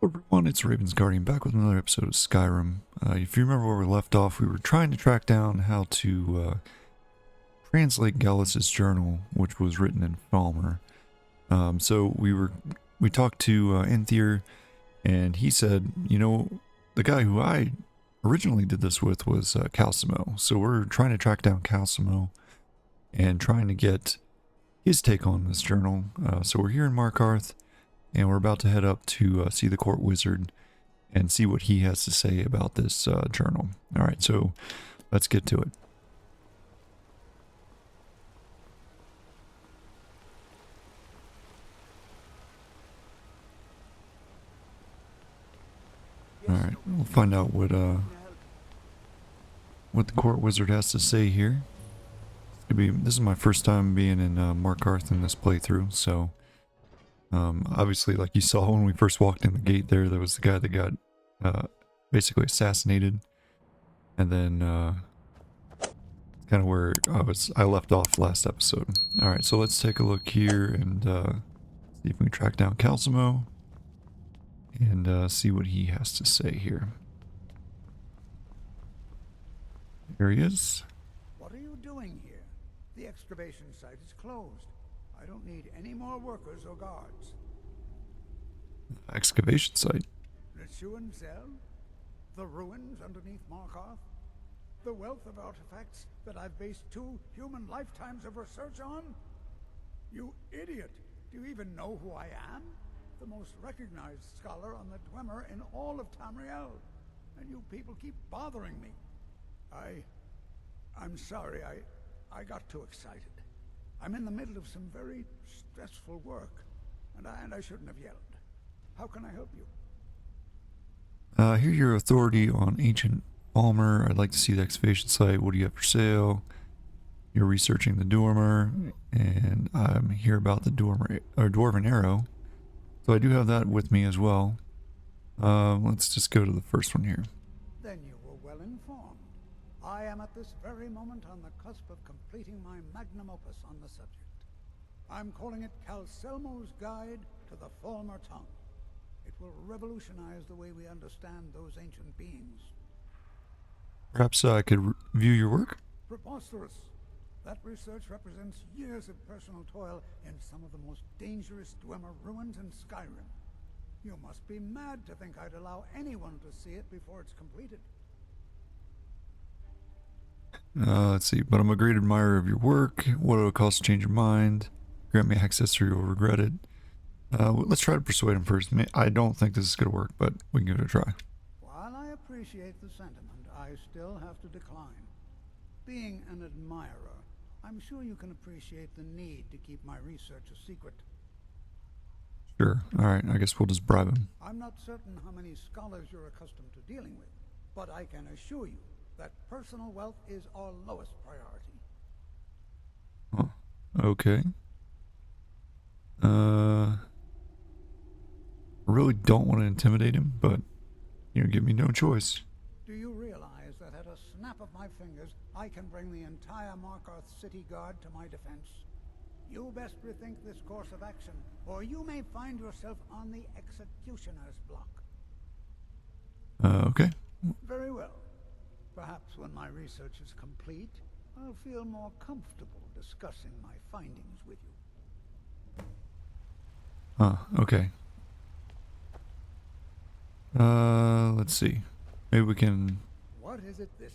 Hello everyone, it's Raven's Guardian back with another episode of Skyrim. If you remember where we left off, we were trying to track down how to translate Gallus's journal, which was written in Falmer. So we talked to Enthier, and he said, you know, the guy who I originally did this with was Calcimo. So we're trying to track down Calcimo and trying to get his take on this journal. So we're here in Markarth. And we're about to head up to see the court wizard and see what he has to say about this journal. Alright, so let's get to it. Alright, we'll find out what the court wizard has to say here. This is my first time being in Markarth in this playthrough, so obviously, like you saw when we first walked in the gate there was the guy that got basically assassinated. And then kind of where I left off last episode. Alright, so let's take a look here and see if we can track down Calcimo and see what he has to say here. Here he is. What are you doing here? The excavation site is closed. I don't need any more workers or guards. Excavation site. Cell? The ruins underneath Markarth? The wealth of artifacts that I've based 2 human lifetimes of research on? You idiot! Do you even know who I am? The most recognized scholar on the Dwemer in all of Tamriel. And you people keep bothering me. I'm sorry, I got too excited. I'm in the middle of some very stressful work, and I shouldn't have yelled. How can I help you? Hear your authority on ancient Falmer. I'd like to see the excavation site. What do you have for sale? You're researching the Dwemer, and I'm here about the Dwarven Arrow. So I do have that with me as well. Let's just go to the first one here. Then you were well informed. I am at this very moment on the cusp of completing my magnum opus on the subject. I'm calling it Calcelmo's Guide to the Falmer Tongue. It will revolutionize the way we understand those ancient beings. Perhaps I could view your work? Preposterous. That research represents years of personal toil in some of the most dangerous Dwemer ruins in Skyrim. You must be mad to think I'd allow anyone to see it before it's completed. Let's see, but I'm a great admirer of your work. What it will cost to change your mind? Grant me access or you'll regret it. Let's try to persuade him first. I don't think this is going to work, but we can give it a try. While I appreciate the sentiment, I still have to decline. Being an admirer, I'm sure you can appreciate the need to keep my research a secret. Sure. Alright, I guess we'll just bribe him. I'm not certain how many scholars you're accustomed to dealing with, but I can assure you that personal wealth is our lowest priority. Oh, okay. I really don't want to intimidate him, but give me no choice. Do you realize that at a snap of my fingers, I can bring the entire Markarth City Guard to my defense? You best rethink this course of action, or you may find yourself on the executioner's block. Okay. Very well. Perhaps when my research is complete, I'll feel more comfortable discussing my findings with you. Okay. Let's see. Maybe we can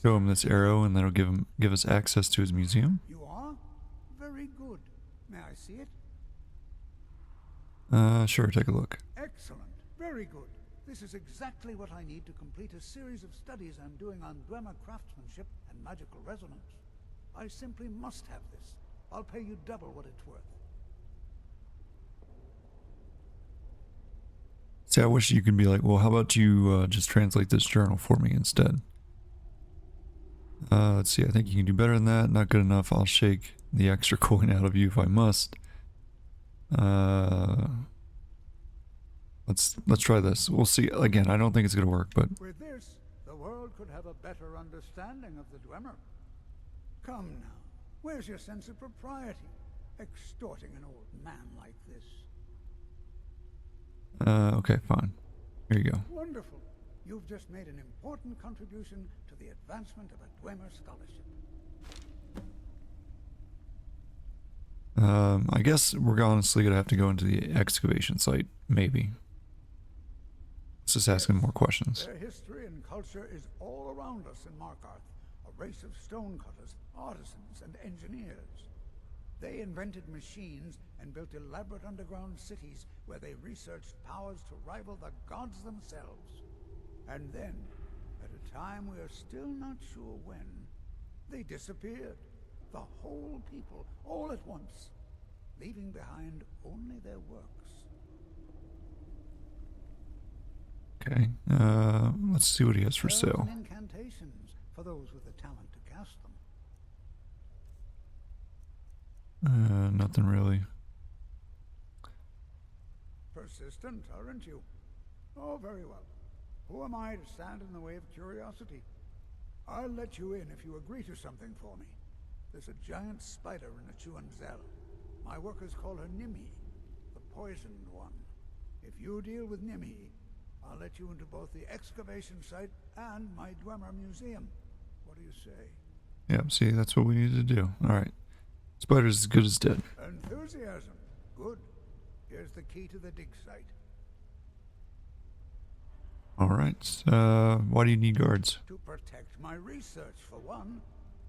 show him this arrow and that'll give us access to his museum. You are? Very good. May I see it? Sure, take a look. Excellent. Very good. This is exactly what I need to complete a series of studies I'm doing on Dwemer craftsmanship and magical resonance. I simply must have this. I'll pay you double what it's worth. See, I wish you could be like, well, how about you just translate this journal for me instead? Let's see, I think you can do better than that. Not good enough. I'll shake the extra coin out of you if I must. Let's try this. We'll see. Again, I don't think it's going to work, but... With this, the world could have a better understanding of the Dwemer. Come now, where's your sense of propriety? Extorting an old man like this. Okay, fine. Here you go. Wonderful. You've just made an important contribution to the advancement of a Dwemer scholarship. I guess we're honestly gonna have to go into the excavation site, maybe. Let's just ask him more questions. Their history and culture is all around us in Markarth, a race of stonecutters, artisans, and engineers. They invented machines and built elaborate underground cities where they researched powers to rival the gods themselves. And then, at a time we are still not sure when, they disappeared. The whole people, all at once, leaving behind only their works. Okay, let's see what he has for sale. And incantations for those with the talent to cast them. Nothing really. Persistent, aren't you? Oh, very well. Who am I to stand in the way of curiosity? I'll let you in if you agree to something for me. There's a giant spider in a Chuanzel. My workers call her Nimi, the poisoned one. If you deal with Nimi, I'll let you into both the excavation site and my Dwemer museum. What do you say? Yep, see, that's what we need to do. Alright. Spider's as good as dead. Enthusiasm. Good. Here's the key to the dig site. Alright, why do you need guards? To protect my research, for one.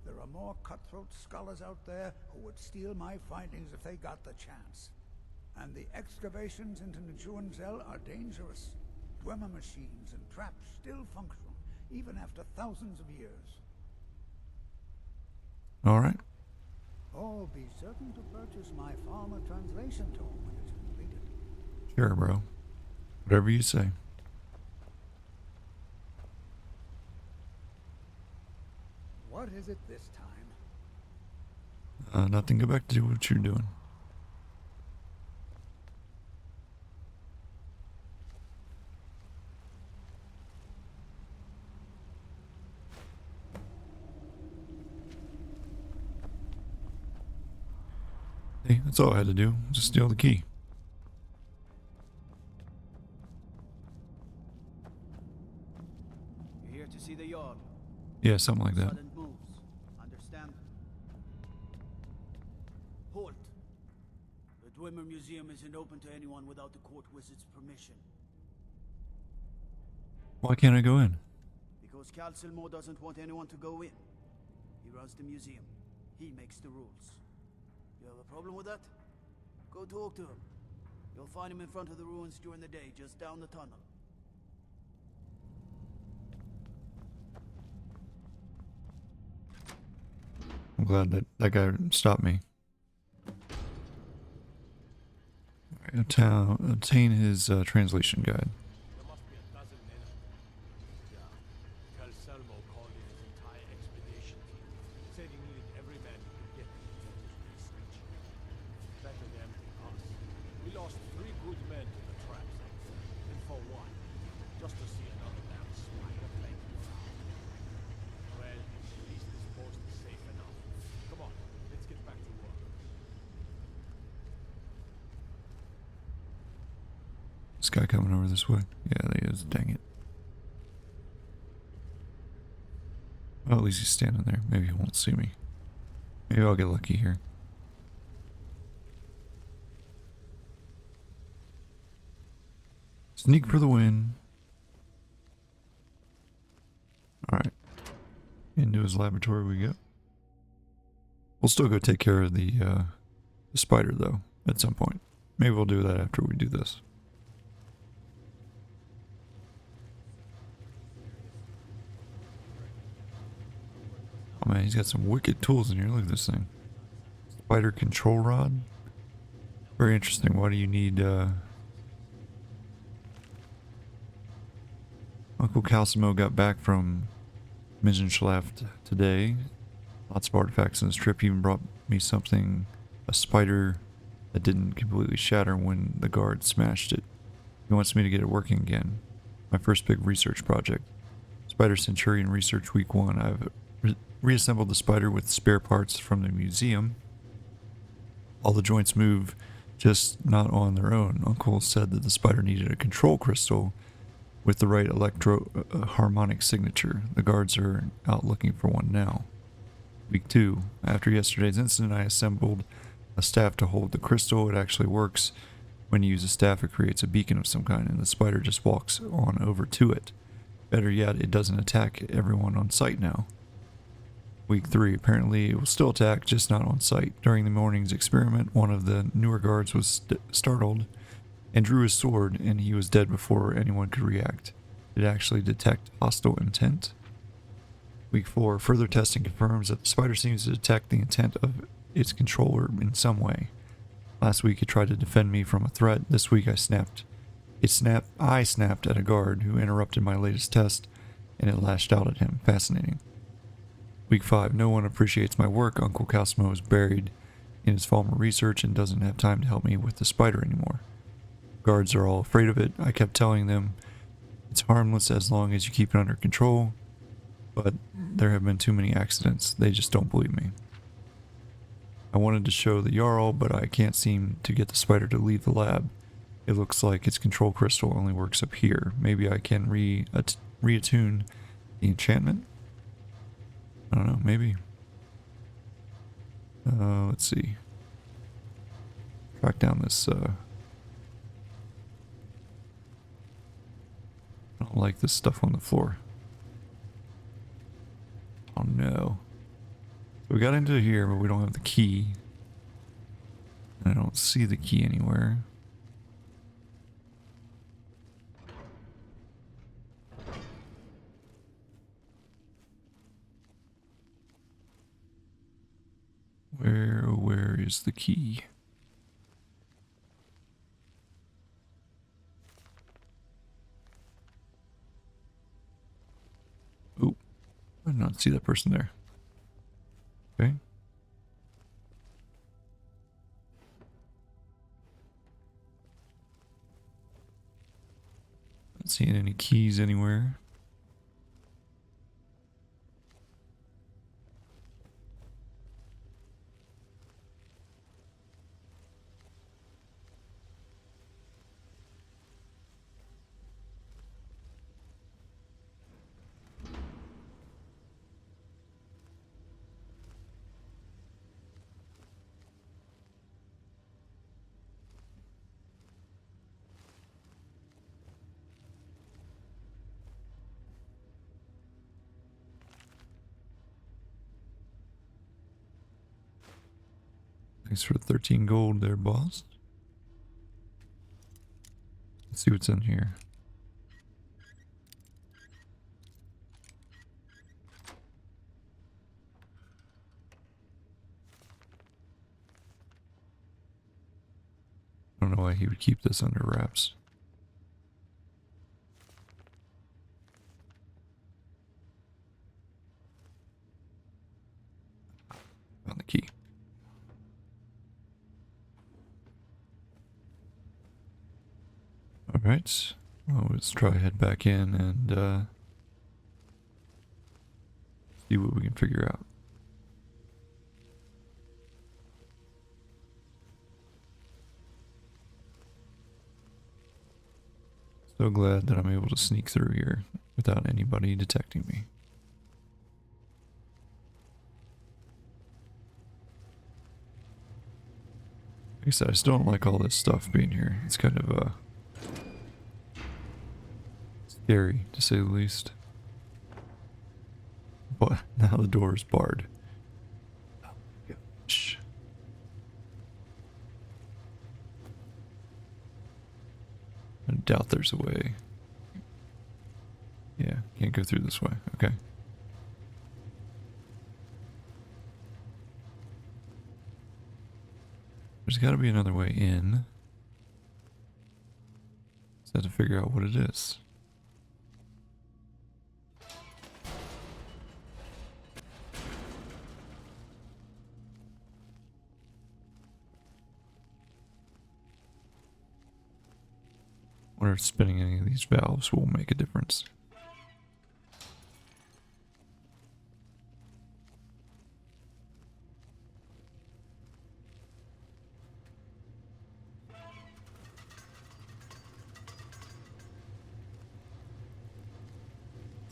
There are more cutthroat scholars out there who would steal my findings if they got the chance. And the excavations into Chuanzel are dangerous. Dwemer machines and traps still function, even after thousands of years. Alright. Oh, be certain to purchase my farmer translation tome when it's completed. Sure, bro. Whatever you say. What is it this time? Nothing. Go back to do what you're doing. Hey, that's all I had to do. Just steal the key. You're here to see the yard. Yeah, something like that. Sudden moves. Understand? Halt. The Dwemer Museum isn't open to anyone without the court wizard's permission. Why can't I go in? Because Cal Silmore doesn't want anyone to go in. He runs the museum. He makes the rules. You have a problem with that? Go talk to him. You'll find him in front of the ruins during the day, just down the tunnel. I'm glad that that guy stopped me. Obtain his translation guide. There must be a dozen men. Yeah. Calcelmo called in his entire expedition team. Said he needed every man he could get to his research. Better them than us. We lost 3 good men to the traps. And for what? Just to see another damn spider plague around. Well, at least this post is safe enough. Come on, let's get back to work. This guy coming over this way. Yeah, there he is. Dang it. Well, at least he's standing there. Maybe he won't see me. Maybe I'll get lucky here. Sneak for the win. Alright. Into his laboratory we go. We'll still go take care of the spider, though, at some point. Maybe we'll do that after we do this. Oh man, he's got some wicked tools in here. Look at this thing. Spider control rod. Very interesting. Why do you need, Uncle Calcimo got back from Misenschlaft today. Lots of artifacts in his trip. He even brought me something, a spider that didn't completely shatter when the guard smashed it. He wants me to get it working again. My first big research project. Spider Centurion Research Week 1. I've reassembled the spider with spare parts from the museum. All the joints move, just not on their own. Uncle said that the spider needed a control crystal with the right harmonic signature. The guards are out looking for one now. Week 2. After yesterday's incident, I assembled a staff to hold the crystal. It actually works. When you use a staff, it creates a beacon of some kind, and the spider just walks on over to it. Better yet, it doesn't attack everyone on site now. Week 3. Apparently, it will still attack, just not on site. During the morning's experiment, one of the newer guards was startled and drew his sword, and he was dead before anyone could react. It actually detect hostile intent. Week 4. Further testing confirms that the spider seems to detect the intent of its controller in some way. Last week it tried to defend me from a threat. This week I snapped at a guard who interrupted my latest test, and it lashed out at him. Fascinating. Week 5. No one appreciates my work. Uncle Cosmo is buried in his former research and doesn't have time to help me with the spider anymore. Guards are all afraid of it. I kept telling them it's harmless as long as you keep it under control, but there have been too many accidents. They just don't believe me. I wanted to show the Jarl, but I can't seem to get the spider to leave the lab. It looks like its control crystal only works up here. Maybe I can reattune the enchantment? I don't know, maybe. Let's see. Track down this, I don't like this stuff on the floor. Oh no. So we got into here, but we don't have the key. I don't see the key anywhere. Where is the key? Oh, I did not see that person there. Okay. Not seeing any keys anywhere. Thanks for 13 gold there, boss. Let's see what's in here. I don't know why he would keep this under wraps. Found the key. Alright, well, let's try head back in and see what we can figure out. So glad that I'm able to sneak through here without anybody detecting me. Like I said, I still don't like all this stuff being here. It's kind of scary, to say the least. But now the door is barred. Oh my gosh. I doubt there's a way. Yeah, can't go through this way. Okay. There's got to be another way in. Just have to figure out what it is. Wonder if spinning any of these valves will make a difference.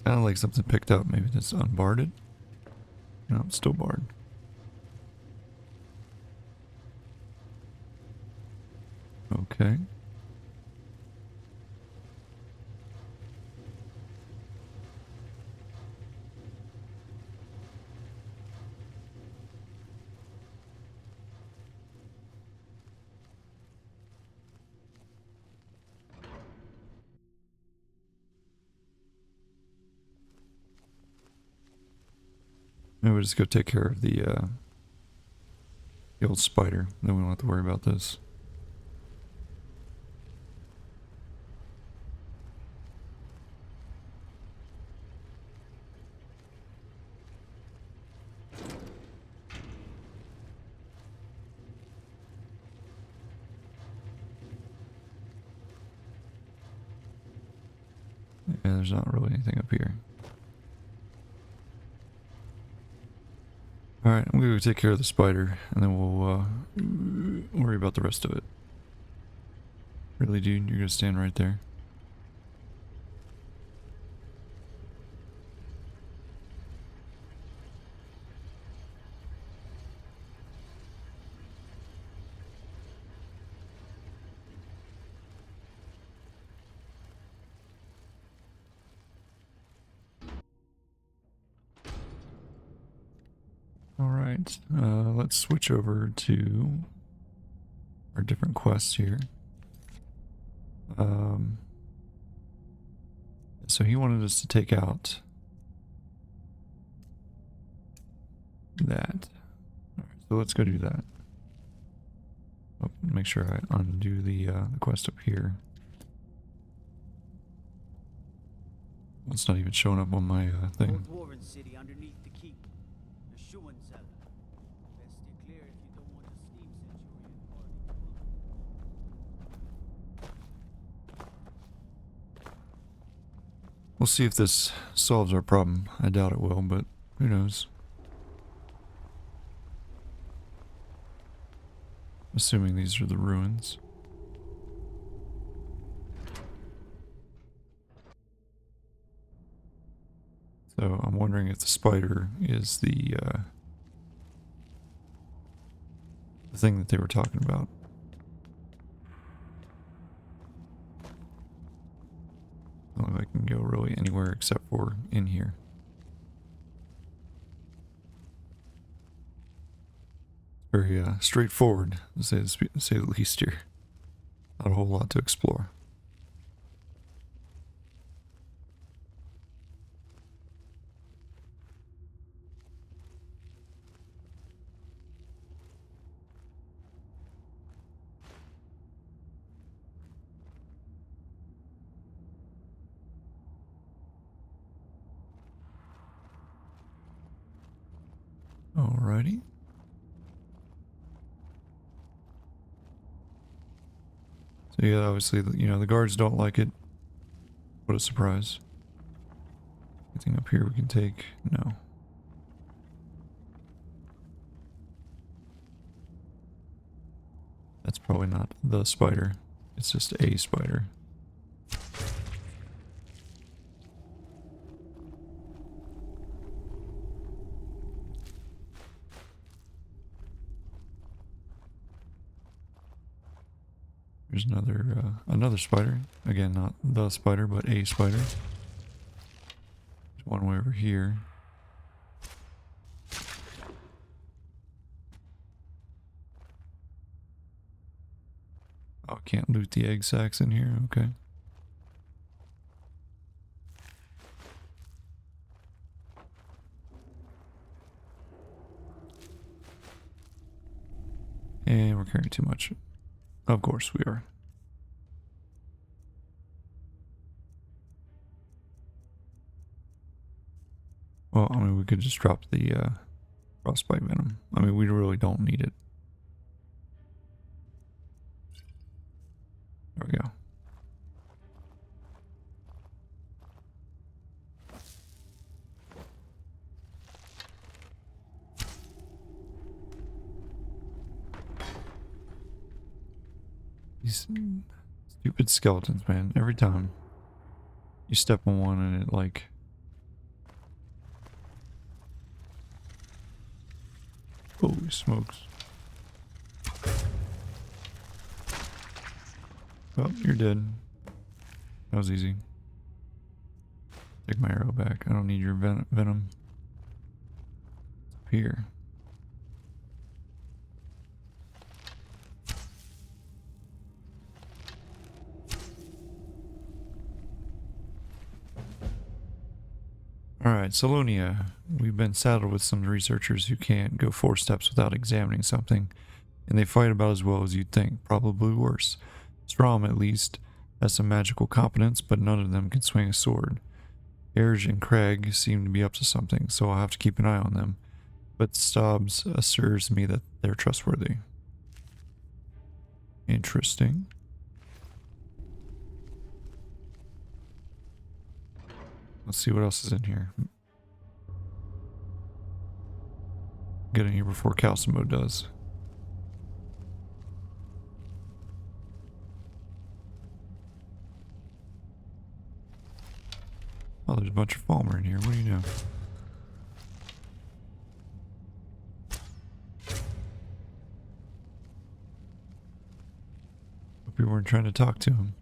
Kind of like something picked up. Maybe that's unbarred it. No, it's still barred. Okay. Maybe we'll just go take care of the old spider. Then we don't have to worry about this. Yeah, there's not really anything up here. Alright, I'm gonna go take care of the spider, and then we'll worry about the rest of it. Really, dude? You're gonna stand right there? Alright, let's switch over to our different quests here. So he wanted us to take out that. Alright, so let's go do that. Oh, make sure I undo the quest up here. It's not even showing up on my thing. Old Warren City underneath the keep. The Schumann cell. Best steer clear if you don't want a steam centurion party. We'll see if this solves our problem. I doubt it will, but who knows. Assuming these are the ruins. So I'm wondering if the spider is the thing that they were talking about. I don't know if I can go really anywhere except for in here. Very straightforward, to say the least here. Not a whole lot to explore. Alrighty. So yeah, obviously, you know, the guards don't like it. What a surprise. Anything up here we can take? No. That's probably not the spider. It's just a spider. There's another spider. Again, not the spider, but a spider. There's one way over here. Oh, I can't loot the egg sacs in here. Okay. And we're carrying too much. Of course we are. Well, I mean, we could just drop the frostbite venom. I mean, we really don't need it. There we go. These stupid skeletons, man. Every time you step on one and it like Holy smokes. Well, you're dead. That was easy. Take my arrow back. I don't need your venom. It's up here. Alright, Salonia. We've been saddled with some researchers who can't go 4 steps without examining something, and they fight about as well as you'd think, probably worse. Strom, at least, has some magical competence, but none of them can swing a sword. Erge and Craig seem to be up to something, so I'll have to keep an eye on them, but Stubbs assures me that they're trustworthy. Interesting. Let's see what else is in here. Get in here before Calcimo does. Oh, there's a bunch of Falmer in here. What do you know? Hope you weren't trying to talk to him.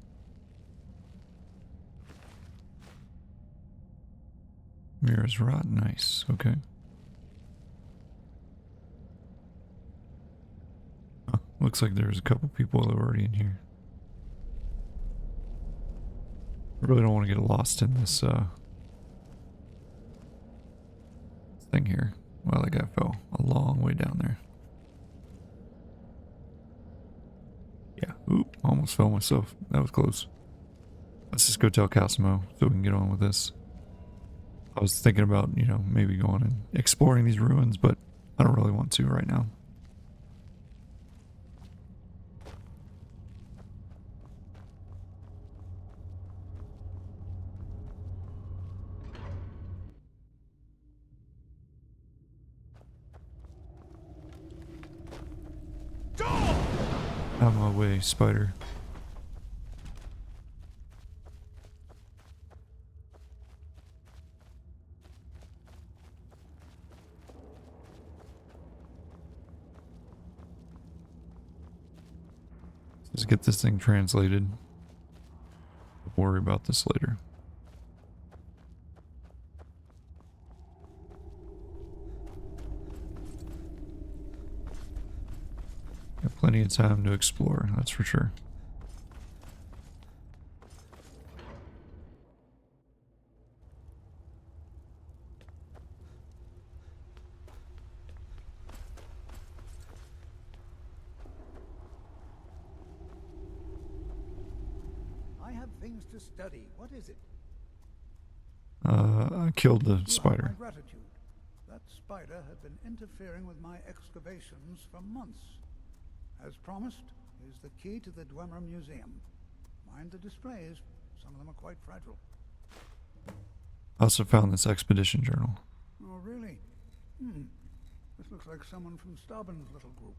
Mirror's rot, nice. Okay. Huh, looks like there's a couple people that are already in here. I really don't want to get lost in this thing here. Wow, that guy fell a long way down there. Yeah, oop, almost fell myself. That was close. Let's just go tell Calcimo so we can get on with this. I was thinking about, you know, maybe going and exploring these ruins, but I don't really want to right now. Out of my way, spider. Let's get this thing translated. We'll worry about this later. Got plenty of time to explore, that's for sure. I have things to study. What is it? I killed the You have spider. my gratitude. That spider had been interfering with my excavations for months. As promised, is the key to the Dwemer Museum. Mind the displays. Some of them are quite fragile. I also found this expedition journal. Oh, really? This looks like someone from Stauben's little group.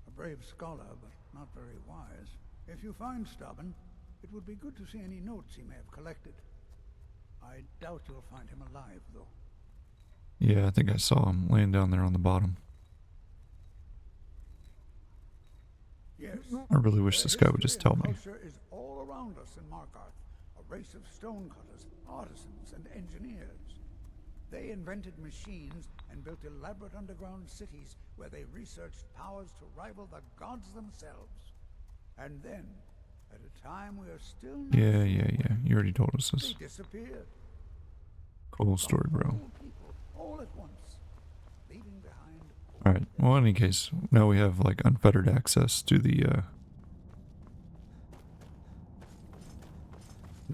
A brave scholar, but not very wise. If you find Stauben, it would be good to see any notes he may have collected. I doubt you'll find him alive, though. Yeah, I think I saw him laying down there on the bottom. Yes. I really wish this guy would just tell me. Culture is all around us in Markarth. A race of stonecutters, artisans, and engineers. They invented machines and built elaborate underground cities where they researched powers to rival the gods themselves. And then, at a time we are still not Yeah. sure You already told us when, this. they disappeared. Cool story, bro. All people, all at once, leaving behind. Alright, well, in any case, now we have, like, unfettered access to the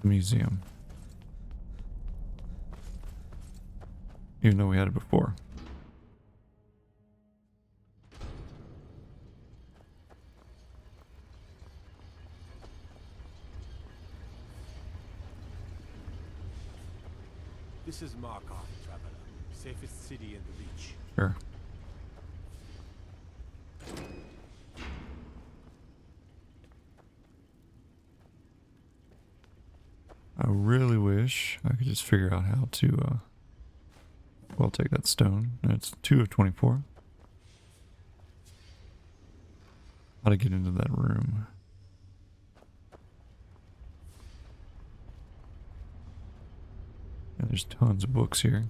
museum. Even though we had it before. This is Markarth, traveler. Safest city in the Reach. Sure. I really wish I could just figure out how to, well, take that stone. That's 2 of 24. how to get into that room. And there's tons of books here.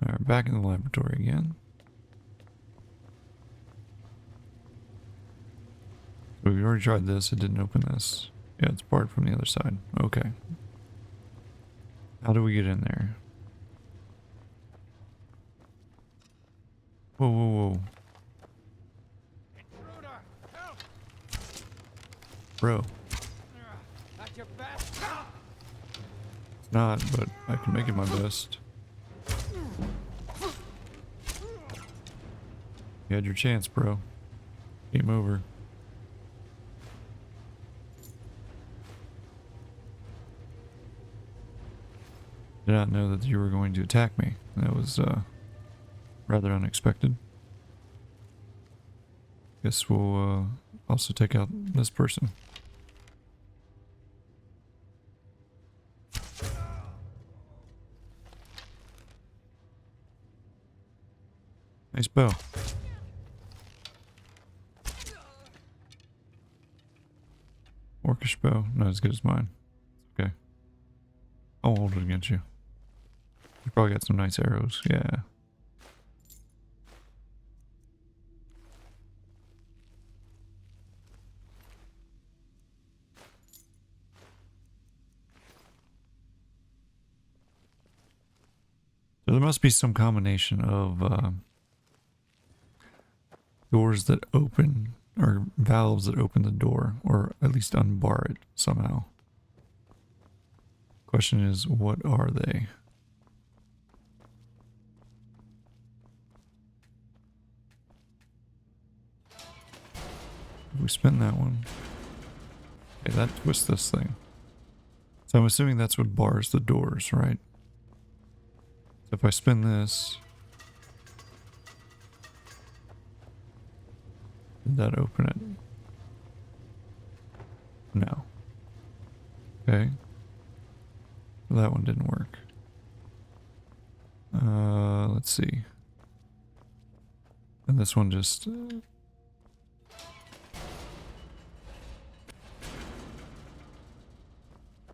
Alright, back in the laboratory again. So we already tried this, it didn't open this. Yeah, it's barred from the other side. Okay. How do we get in there? Whoa, whoa, whoa. Intruder, help! Bro. At your best. It's not, but I can make it my best. You had your chance, bro. Game over. Did not know that you were going to attack me. That was rather unexpected. Guess we'll also take out this person. Nice bow. Orcish bow, not as good as mine. It's okay. I'll hold it against you. You probably got some nice arrows, yeah. So there must be some combination of doors that open, or valves that open the door, or at least unbar it somehow. Question is, what are they? We spin that one. Okay, that twists this thing. So I'm assuming that's what bars the doors, right? So if I spin this, did that open it? No. Okay. That one didn't work. Let's see. And this one just...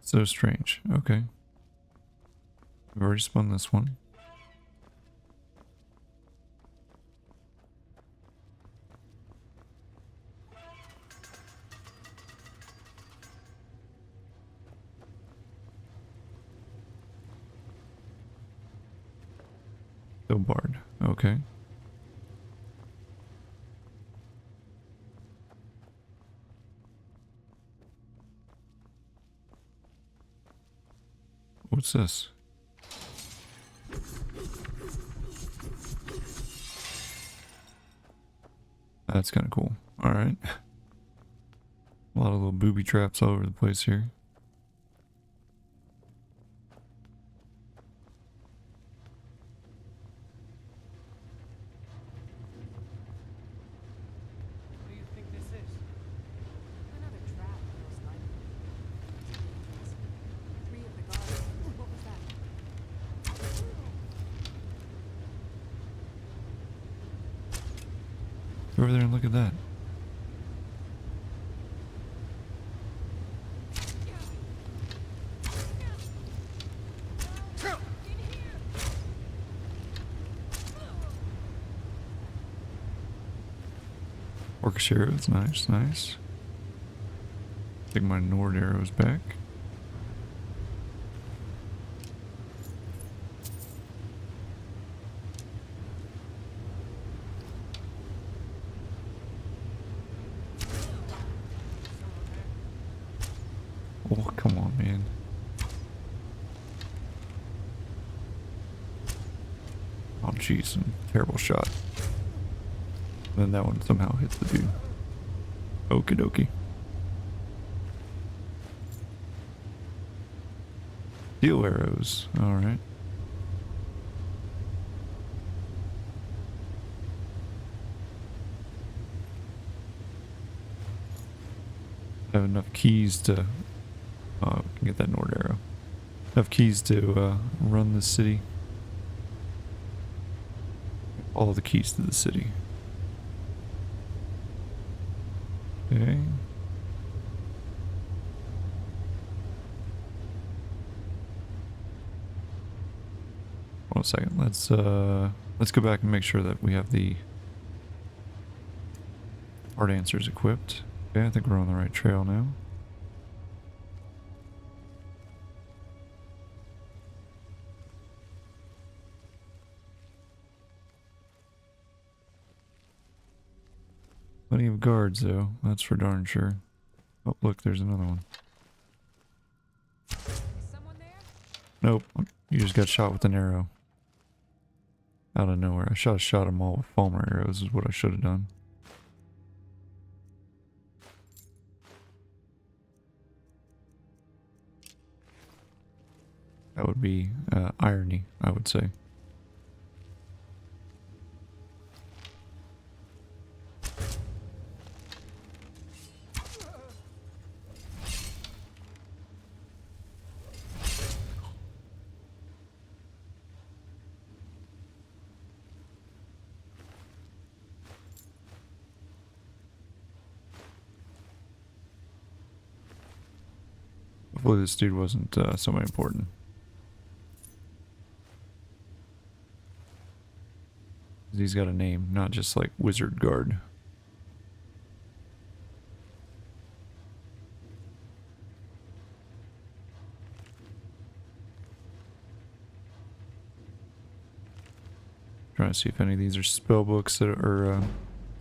so strange. Okay. We've already spun this one. Still barred. Okay. What's this? That's kind of cool. Alright. A lot of little booby traps all over the place here. What do you think this is? Another trap, most likely. Three of the guards. What was that? Go over there and look at that. Orcish arrows, nice, nice. Take my Nord arrows back. Oh, come on, man. Oh, jeez, terrible shot. Then that one somehow hits the dude. Okie dokie. Steel arrows, alright. have enough keys to... we can get that Nord arrow. Enough keys to run the city. All the keys to the city. Okay. One second. Let's go back and make sure that we have the hard answers equipped. Okay, I think we're on the right trail now. Plenty of guards, though. That's for darn sure. Oh, look, there's another one. Is someone there? Nope. You just got shot with an arrow. Out of nowhere. I shot them all with Falmer arrows is what I should have done. That would be irony, I would say. Hopefully this dude wasn't somebody important. He's got a name, not just like Wizard Guard. Trying to see if any of these are spell books that are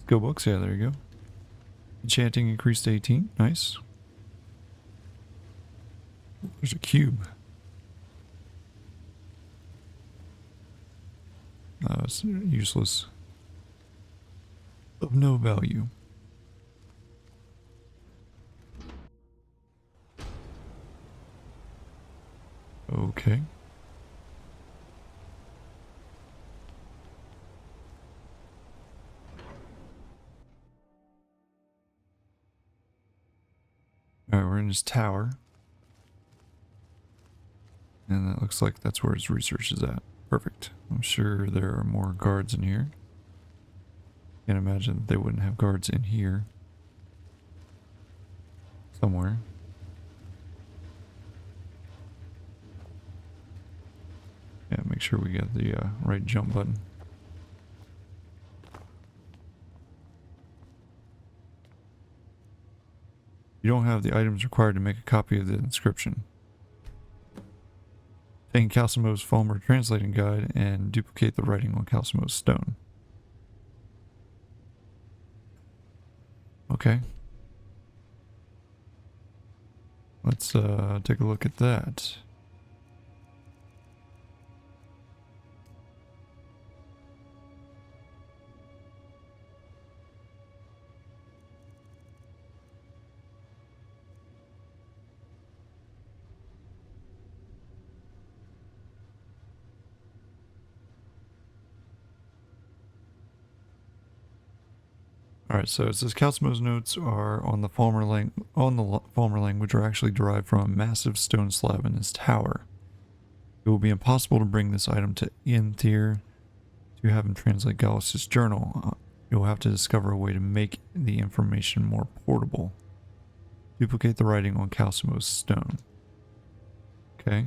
skill books. Yeah, there you go. Enchanting increased to 18. Nice. There's a cube. It's useless. Of no value. Okay. Alright, we're in his tower. And that looks like that's where his research is at. Perfect. I'm sure there are more guards in here. Can't imagine that they wouldn't have guards in here. Somewhere. Yeah, make sure we get the right jump button. You don't have the items required to make a copy of the inscription. Take Calcimo's Falmer translating guide and duplicate the writing on Calcimo's stone. Okay. Let's take a look at that. Alright, so it says Calcimo's notes are on the Falmer language are actually derived from a massive stone slab in his tower. It will be impossible to bring this item to Ianthir to have him translate Gallus's journal. You'll have to discover a way to make the information more portable. Duplicate the writing on Calcimo's stone. Okay.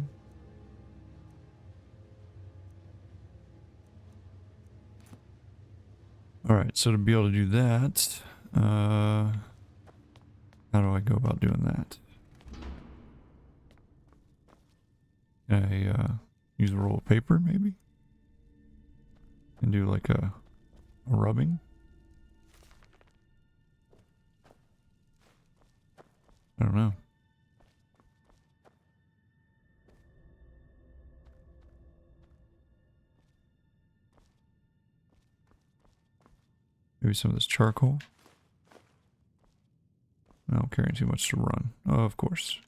Alright, so to be able to do that, how do I go about doing that? Can I use a roll of paper, maybe? And do like a rubbing? I don't know. Maybe some of this charcoal. No, I'm carrying too much to run. Oh, of course.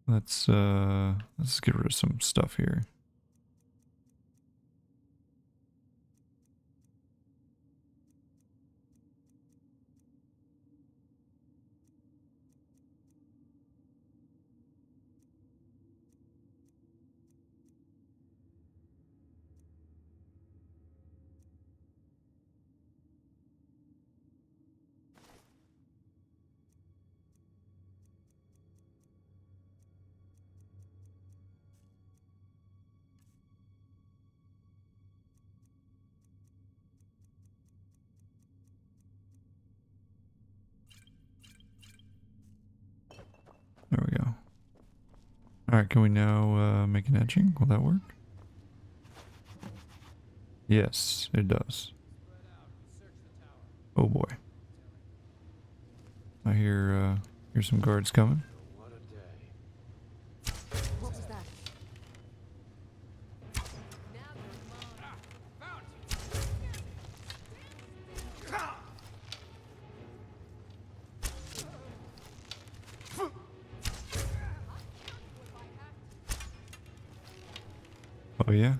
Let's get rid of some stuff here. Alright, can we now make an etching? Will that work? Yes, it does. Oh boy. I hear some guards coming. What a day. What was that? Now you're mine. Oh yeah?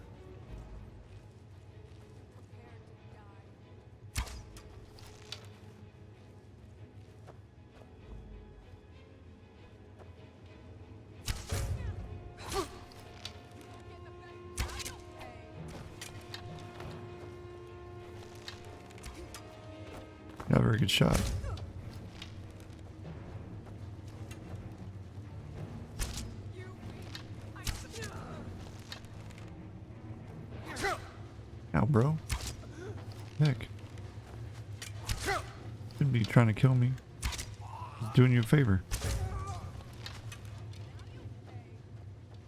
Prepare to die. Not a very good shot. Ow, bro. Heck. Shouldn't be trying to kill me. He's doing you a favor.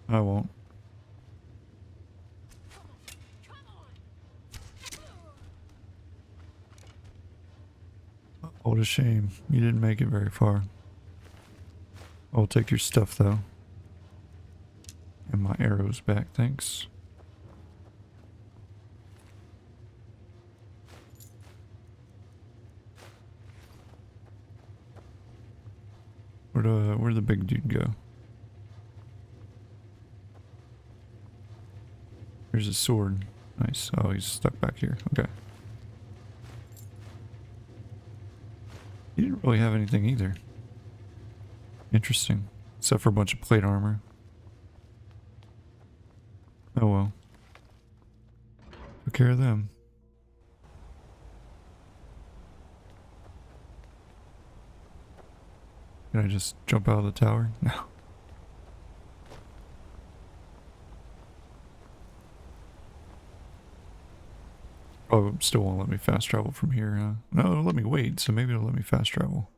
I won't. Oh, what a shame. You didn't make it very far. I'll take your stuff, though. And my arrows back, thanks. Where'd the big dude go? There's his sword. Nice. Oh, he's stuck back here. Okay. He didn't really have anything either. Interesting. Except for a bunch of plate armor. Oh well. Took care of them. Can I just jump out of the tower? No. Oh, it still won't let me fast travel from here, huh? No, it'll let me wait, so maybe it'll let me fast travel.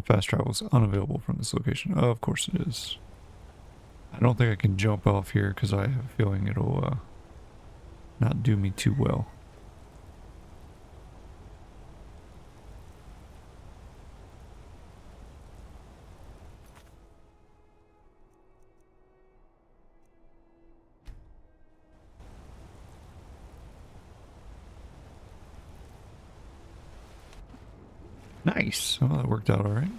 Fast travel is unavailable from this location. Oh, of course it is. I don't think I can jump off here because I have a feeling it'll not do me too well. Nice. Oh, that worked out all right.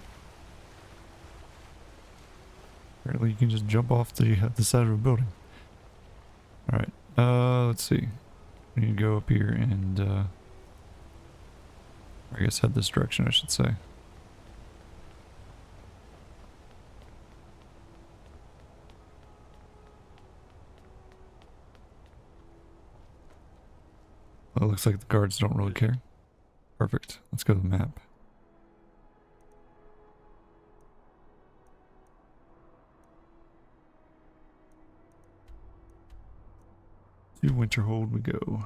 Apparently you can just jump off the side of a building. All right. Let's see. We need to go up here and I guess head this direction, I should say. Well, it looks like the guards don't really care. Perfect. Let's go to the map. To Winterhold we go.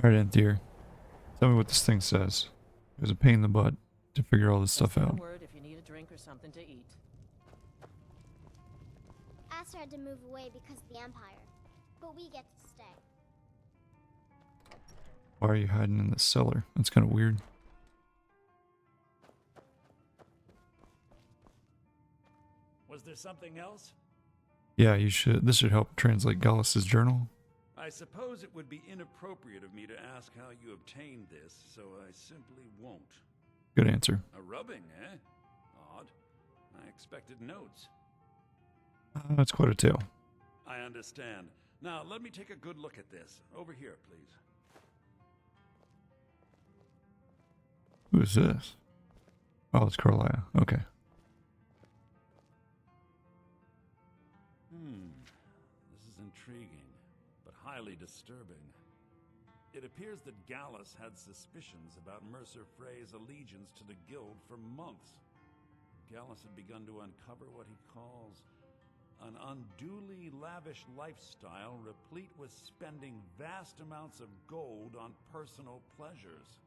Alright, Anthea. Tell me what this thing says. It was a pain in the butt to figure all this stuff Just one out. word if you need a drink or something to eat. Aster had to move away because of the Empire, but we get to stay. Why are you hiding in the cellar? That's kind of weird. Was there something else? Yeah, you should. This should help translate Gallus's journal. I suppose it would be inappropriate of me to ask how you obtained this, so I simply won't. Good answer. A rubbing, eh? Odd. I expected notes. That's quite a tale. I understand. Now, let me take a good look at this. Over here, please. Who is this? Oh, it's Carlia. Okay. This is intriguing, but highly disturbing. It appears that Gallus had suspicions about Mercer Frey's allegiance to the Guild for months. Gallus had begun to uncover what he calls an unduly lavish lifestyle replete with spending vast amounts of gold on personal pleasures.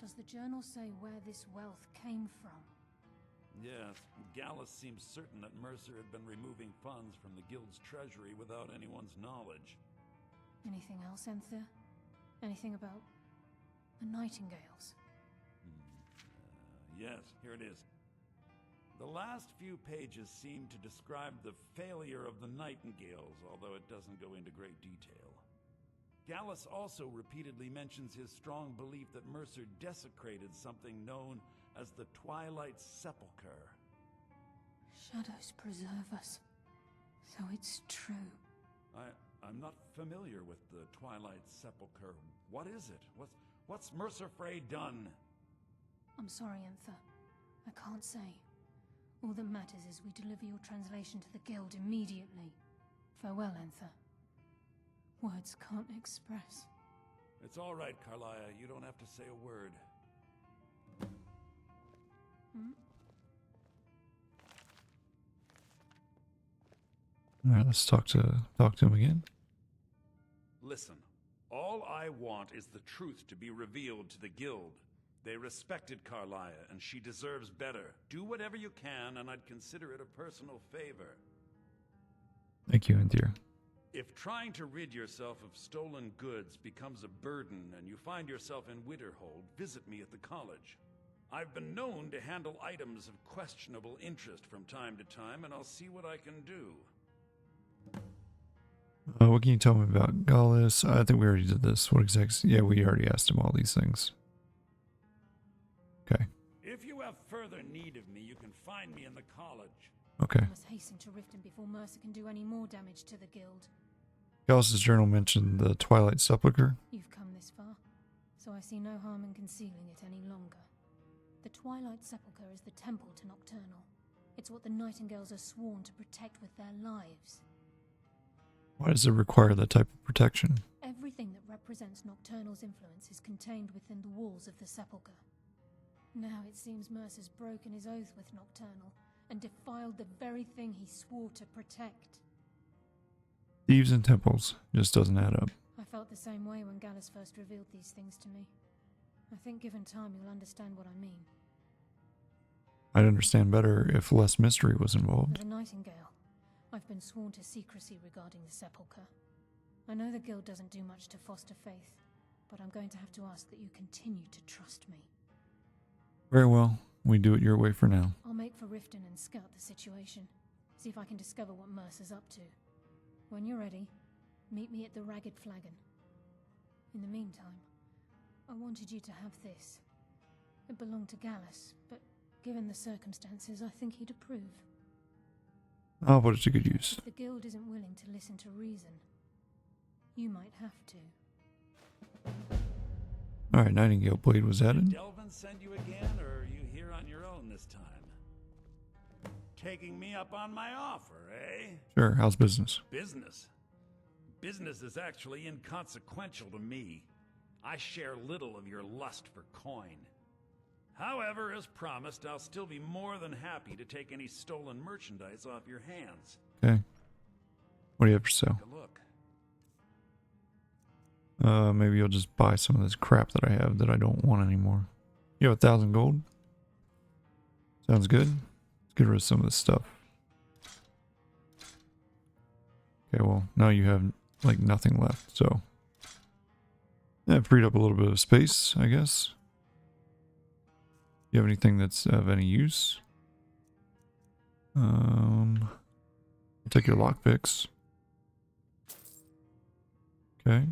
Does the journal say where this wealth came from? Yes, Gallus seems certain that Mercer had been removing funds from the guild's treasury without anyone's knowledge. Anything else, Enthir? Anything about the Nightingales? Yes, here it is. The last few pages seem to describe the failure of the Nightingales, although it doesn't go into great detail. Gallus also repeatedly mentions his strong belief that Mercer desecrated something known as the Twilight Sepulchre. Shadows preserve us. So it's true. I'm not familiar with the Twilight Sepulchre. What is it? What's Mercer Frey done? I'm sorry, Enthir. I can't say. All that matters is we deliver your translation to the guild immediately. Farewell, Enthir. Words can't express. It's all right, Carlia. You don't have to say a word. All right, let's talk to him again. Listen, all I want is the truth to be revealed to the guild. They respected Carlia, and she deserves better. Do whatever you can, and I'd consider it a personal favor. Thank you, Enthir. If trying to rid yourself of stolen goods becomes a burden and you find yourself in Winterhold, visit me at the college. I've been known to handle items of questionable interest from time to time, and I'll see what I can do. What can you tell me about Gallus? I think we already did this. What exactly? Yeah, we already asked him all these things. Okay. If you have further need of me, you can find me in the college. Okay. We must hasten to Riften before Mercer can do any more damage to the guild. Gallus's journal mentioned the Twilight Sepulchre. You've come this far, so I see no harm in concealing it any longer. The Twilight Sepulchre is the temple to Nocturnal. It's what the Nightingales are sworn to protect with their lives. Why does it require that type of protection? Everything that represents Nocturnal's influence is contained within the walls of the Sepulchre. Now it seems Mercer's broken his oath with Nocturnal and defiled the very thing he swore to protect. Thieves and temples just doesn't add up. I felt the same way when Gallus first revealed these things to me. I think given time you'll understand what I mean. I'd understand better if less mystery was involved. For the Nightingale, I've been sworn to secrecy regarding the Sepulchre. I know the guild doesn't do much to foster faith, but I'm going to have to ask that you continue to trust me. Very well. We do it your way for now. I'll make for Riften and scout the situation. See if I can discover what Mercer's up to. When you're ready, meet me at the Ragged Flagon. In the meantime, I wanted you to have this. It belonged to Gallus, but given the circumstances, I think he'd approve. I'll put it to good use. If the guild isn't willing to listen to reason, you might have to. Alright, Nightingale Blade was added. Did Delvin send you again, or are you here on your own this time? Taking me up on my offer, eh? Sure, how's business? Business? Business is actually inconsequential to me. I share little of your lust for coin. However, as promised, I'll still be more than happy to take any stolen merchandise off your hands. Okay. What do you have for sale? Take a look. Maybe you'll just buy some of this crap that I have that I don't want anymore. You have 1,000 gold? Sounds good. Let's get rid of some of this stuff. Okay, well, now you have, like, nothing left, so... yeah, freed up a little bit of space, I guess. You have anything that's of any use? I'll take your lockpicks. Okay.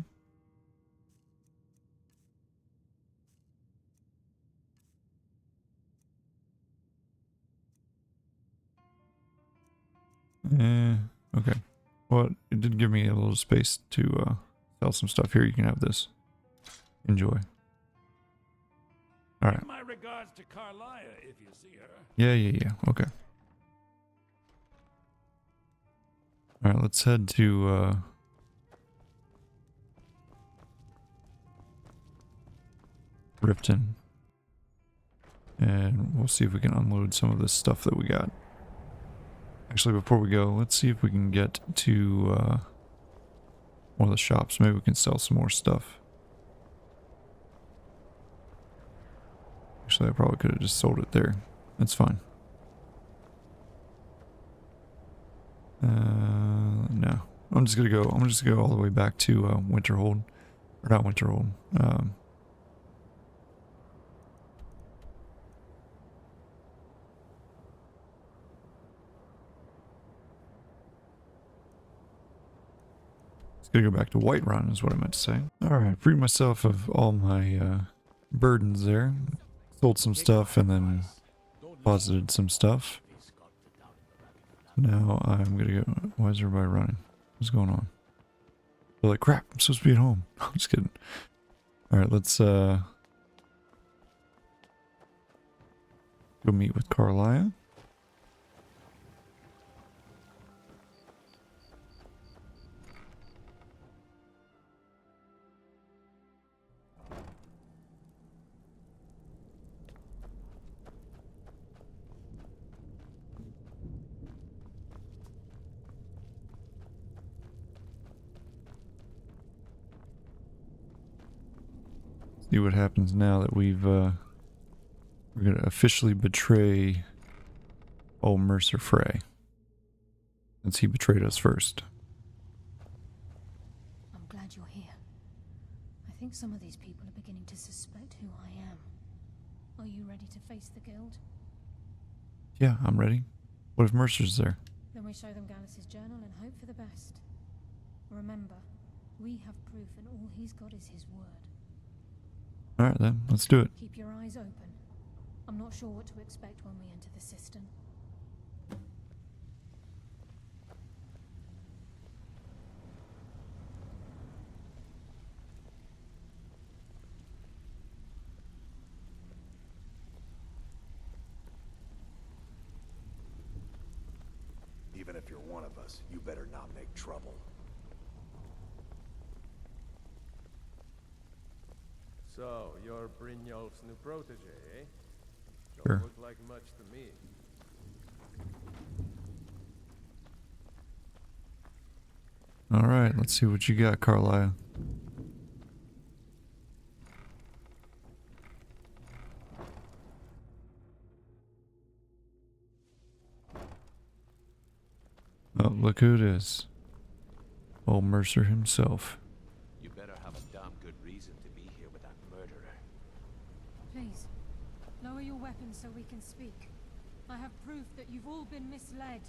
Okay. Well, it did give me a little space to sell some stuff. Here, you can have this. Enjoy. All right. Give my regards to Carlia if you see her. Yeah. Okay. All right, let's head to Riften And we'll see if we can unload some of this stuff that we got. Actually, before we go, let's see if we can get to one of the shops. Maybe we can sell some more stuff. Actually, I probably could have just sold it there. That's fine. No. I'm just gonna go all the way back to Winterhold. Or not Winterhold. Gonna go back to Whiterun is what I meant to say. Alright, freed myself of all my burdens there. Sold some stuff and then deposited some stuff. Now I'm gonna go. Why is everybody running? What's going on? They're like, crap, I'm supposed to be at home. I'm just kidding. Alright, let's go meet with Carlia. See what happens now that we're gonna officially betray old Mercer Frey, since he betrayed us first. I'm glad you're here. I think some of these people are beginning to suspect who I am. Are you ready to face the guild? Yeah, I'm ready. What if Mercer's there? Then we show them Gallus's journal and hope for the best. Remember, we have proof and all he's got is his word. Alright then, let's do it. Keep your eyes open. I'm not sure what to expect when we enter the system. Even if you're one of us, you better not make trouble. So, you're Brynjolf's new protege, eh? Sure. Don't look like much to me. Alright, let's see what you got, Carlia. Oh, look who it is. Old Mercer himself. You better have a damn good reason to be here with that murderer. Please, lower your weapons so we can speak. I have proof that you've all been misled.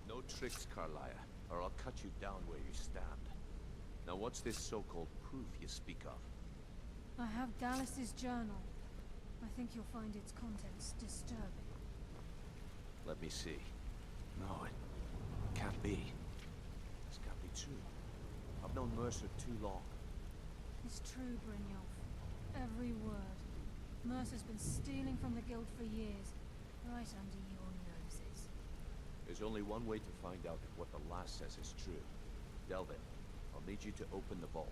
No tricks, Carlia, or I'll cut you down where you stand. Now what's this so-called proof you speak of? I have Gallus's journal. I think you'll find its contents disturbing. Let me see. No, it can't be. This can't be true. I've known Mercer too long. It's true, Brynjolf. Every word. Mercer's been stealing from the guild for years, right under your noses. There's only one way to find out if what the lass says is true. Delvin, I'll need you to open the vault.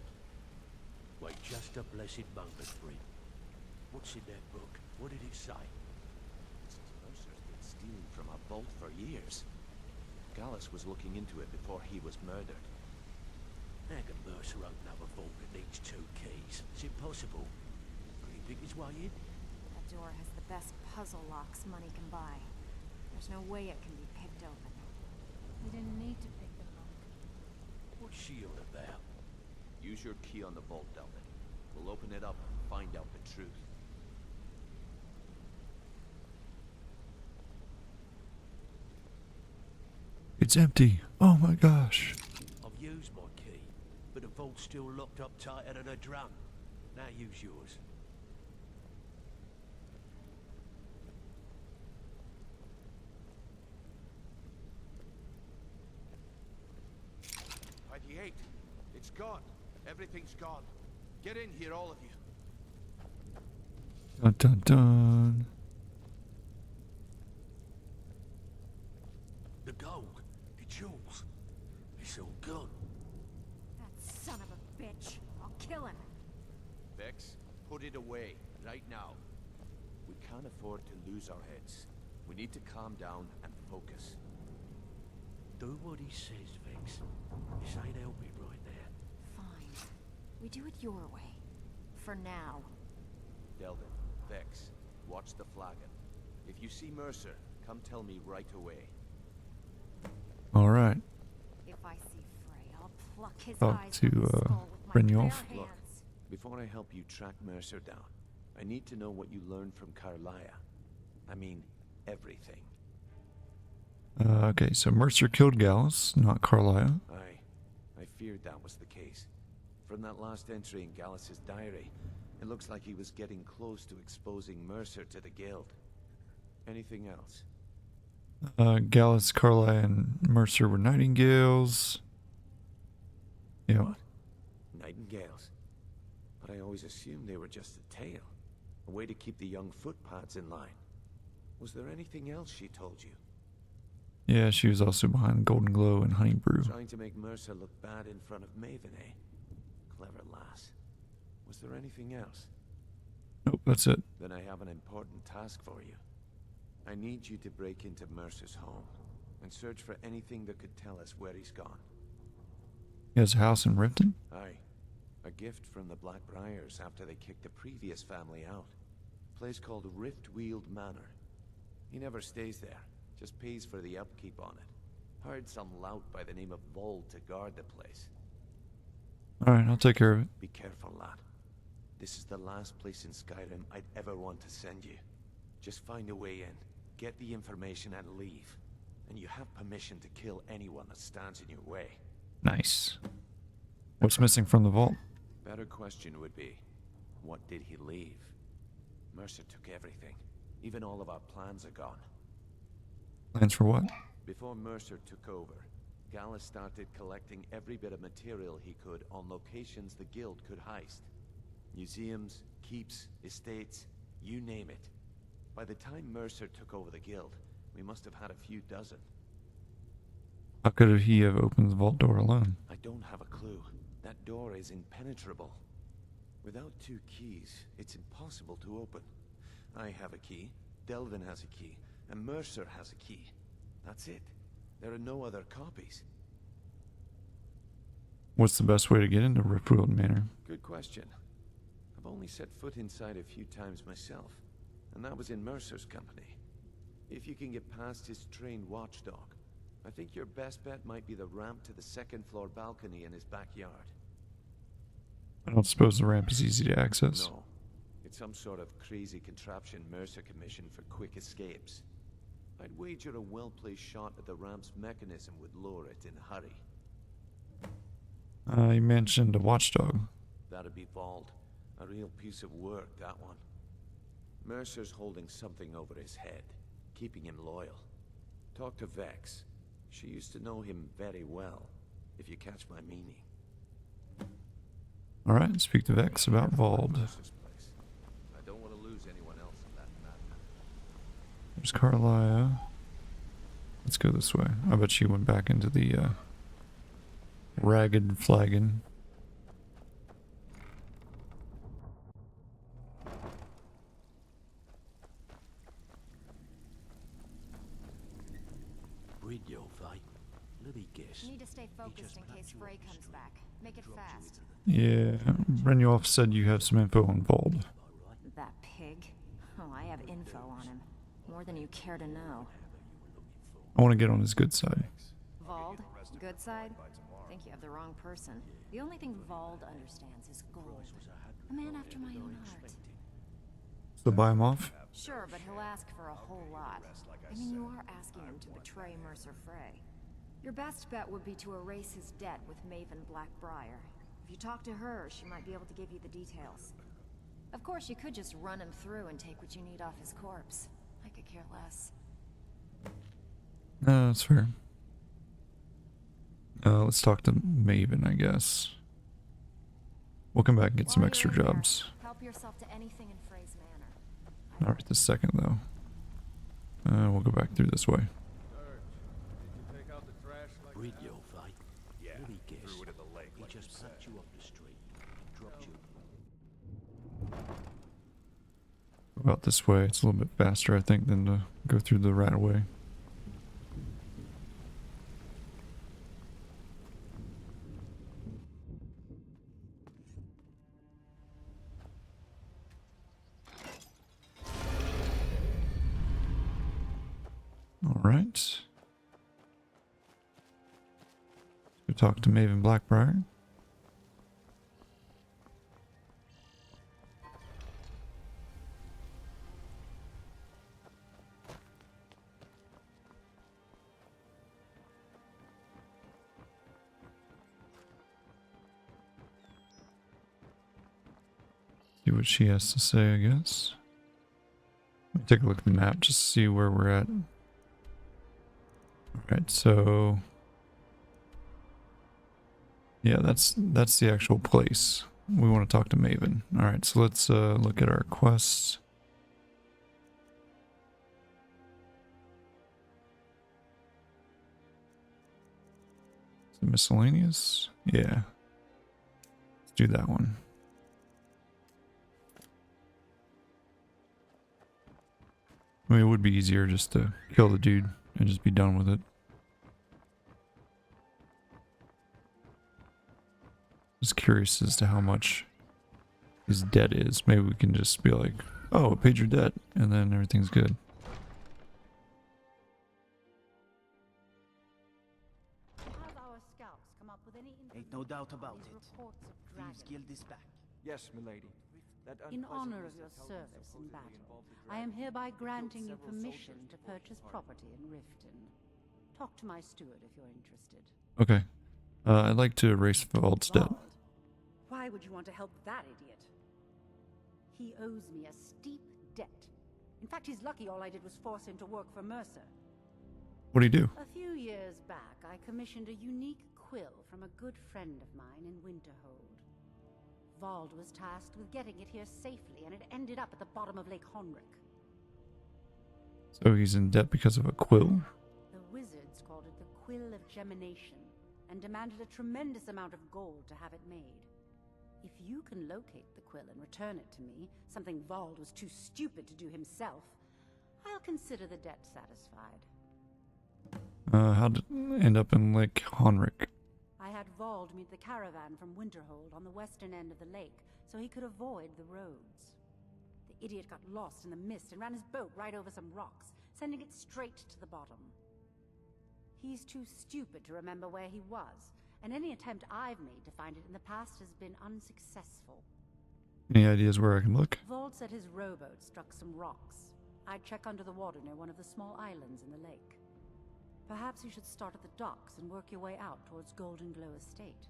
Wait just a blessed moment, Bryn. What's in that book? What did it say? It says Mercer's been stealing from a vault for years. Gallus was looking into it before he was murdered. How can Mercer open up a vault that needs 2 keys? It's impossible. Could he pick his way in? That door has the best puzzle locks money can buy. There's no way it can be picked open. We didn't need to pick the lock. What's she on about? Use your key on the vault, Delvin. We'll open it up and find out the truth. It's empty. Oh my gosh. I've used my key, but the vault's still locked up tighter than a drum. Now use yours. It's gone. Everything's gone. Get in here, all of you. Dun dun dun. The gold, the jewels, it's all gone. That son of a bitch. I'll kill him. Vex, put it away, right now. We can't afford to lose our heads. We need to calm down and focus. Do what he says, Vex. This ain't helping right there. Fine. We do it your way. For now. Delvin, Vex, watch the flagon. If you see Mercer, come tell me right away. Alright. If I see Frey, I'll pluck his Talk eyes to, from his skull with my Brynjolf. bare Look, hands. before I help you track Mercer down, I need to know what you learned from Carlia. I mean, everything. Okay, so Mercer killed Gallus, not Carlia. I feared that was the case. From that last entry in Gallus's diary, it looks like he was getting close to exposing Mercer to the Guild. Anything else? Gallus, Carlia, and Mercer were nightingales. Yeah. What? Nightingales? But I always assumed they were just a tale. A way to keep the young footpads in line. Was there anything else she told you? Yeah, she was also behind the Golden Glow and Honey Brew. Trying to make Mercer look bad in front of Maven, eh? Clever lass. Was there anything else? Nope, that's it. Then I have an important task for you. I need you to break into Mercer's home and search for anything that could tell us where he's gone. He has a house in Riften? Aye. A gift from the Blackbriars after they kicked the previous family out. A place called Riftweald Manor. He never stays there, just pays for the upkeep on it. Hired some lout by the name of Vold to guard the place. Alright, I'll take care of it. Be careful, lad. This is the last place in Skyrim I'd ever want to send you. Just find a way in, get the information and leave. And you have permission to kill anyone that stands in your way. Nice. What's missing from the vault? Better question would be, what did he leave? Mercer took everything. Even all of our plans are gone. Plans for what? Before Mercer took over, Gallus started collecting every bit of material he could on locations the Guild could heist. Museums, keeps, estates, you name it. By the time Mercer took over the Guild, we must have had a few dozen. How could he have opened the vault door alone? I don't have a clue. That door is impenetrable. Without 2 keys, it's impossible to open. I have a key, Delvin has a key, and Mercer has a key. That's it. There are no other copies. What's the best way to get into Riftweald Manor? Good question. I've only set foot inside a few times myself, and that was in Mercer's company. If you can get past his trained watchdog, I think your best bet might be the ramp to the 2nd floor balcony in his backyard. I don't suppose the ramp is easy to access. No. It's some sort of crazy contraption Mercer commissioned for quick escapes. I'd wager a well-placed shot at the ramp's mechanism would lower it in a hurry. You mentioned a watchdog. That'd be Vold. A real piece of work, that one. Mercer's holding something over his head, keeping him loyal. Talk to Vex. She used to know him very well, if you catch my meaning. Alright, speak to Vex about Vold. I don't want to lose anyone else in that matter. There's Carlia. Let's go this way. I bet she went back into the ragged flagon. Let me guess. Need to stay focused in case Frey comes back. Make it fast. Yeah, Brynjolf said you have some info on Vold. That pig? Oh, I have info on him. More than you care to know. I want to get on his good side. Vold? Good side? Think you have the wrong person. The only thing Vold understands is gold. A man after my own heart. So buy him off? Sure, but he'll ask for a whole lot. I mean, you are asking him to betray Mercer Frey. Your best bet would be to erase his debt with Maven Blackbriar. If you talk to her, she might be able to give you the details. Of course, you could just run him through and take what you need off his corpse. I could care less. No, that's fair. Let's talk to Maven, I guess. We'll come back and get some extra jobs. Help yourself to anything in Frey's manor. Not right this second, though. We'll go back through this way. Bridyo fight. Yeah, Let me guess. threw it in the lake He like just you packed said. you up the street, dropped you. What? What? What? Go out this way. It's a little bit faster, I think, than to go through the rat way. All right. Go talk to Maven Blackbriar. See what she has to say, I guess. Let me take a look at the map just to see where we're at. Alright, so yeah, that's the actual place. We want to talk to Maven. Alright, so let's look at our quests. Is it miscellaneous? Yeah. Let's do that one. I mean, it would be easier just to kill the dude and just be done with it. Just curious as to how much his debt is. Maybe we can just be like, oh, paid your debt, and then everything's good. Have our scouts come up with any Ain't no doubt about it. Thieves Guild is back. Yes, milady. In honor of your service in battle, I am hereby granting you permission to purchase property in Riften. Talk to my steward if you're interested. Okay. I'd like to erase Vault's debt. Why would you want to help that idiot? He owes me a steep debt. In fact, he's lucky all I did was force him to work for Mercer. What do you do? A few years back, I commissioned a unique quill from a good friend of mine in Winterhold. Vald was tasked with getting it here safely, and it ended up at the bottom of Lake Honrick. So he's in debt because of a quill? The wizards called it the Quill of Gemination, and demanded a tremendous amount of gold to have it made. If you can locate the quill and return it to me, something Vald was too stupid to do himself, I'll consider the debt satisfied. How'd it end up in Lake Honrick? I had Vald meet the caravan from Winterhold on the western end of the lake, so he could avoid the roads. The idiot got lost in the mist and ran his boat right over some rocks, sending it straight to the bottom. He's too stupid to remember where he was, and any attempt I've made to find it in the past has been unsuccessful. Any ideas where I can look? Vald said his rowboat struck some rocks. I'd check under the water near one of the small islands in the lake. Perhaps you should start at the docks and work your way out towards Golden Glow Estate.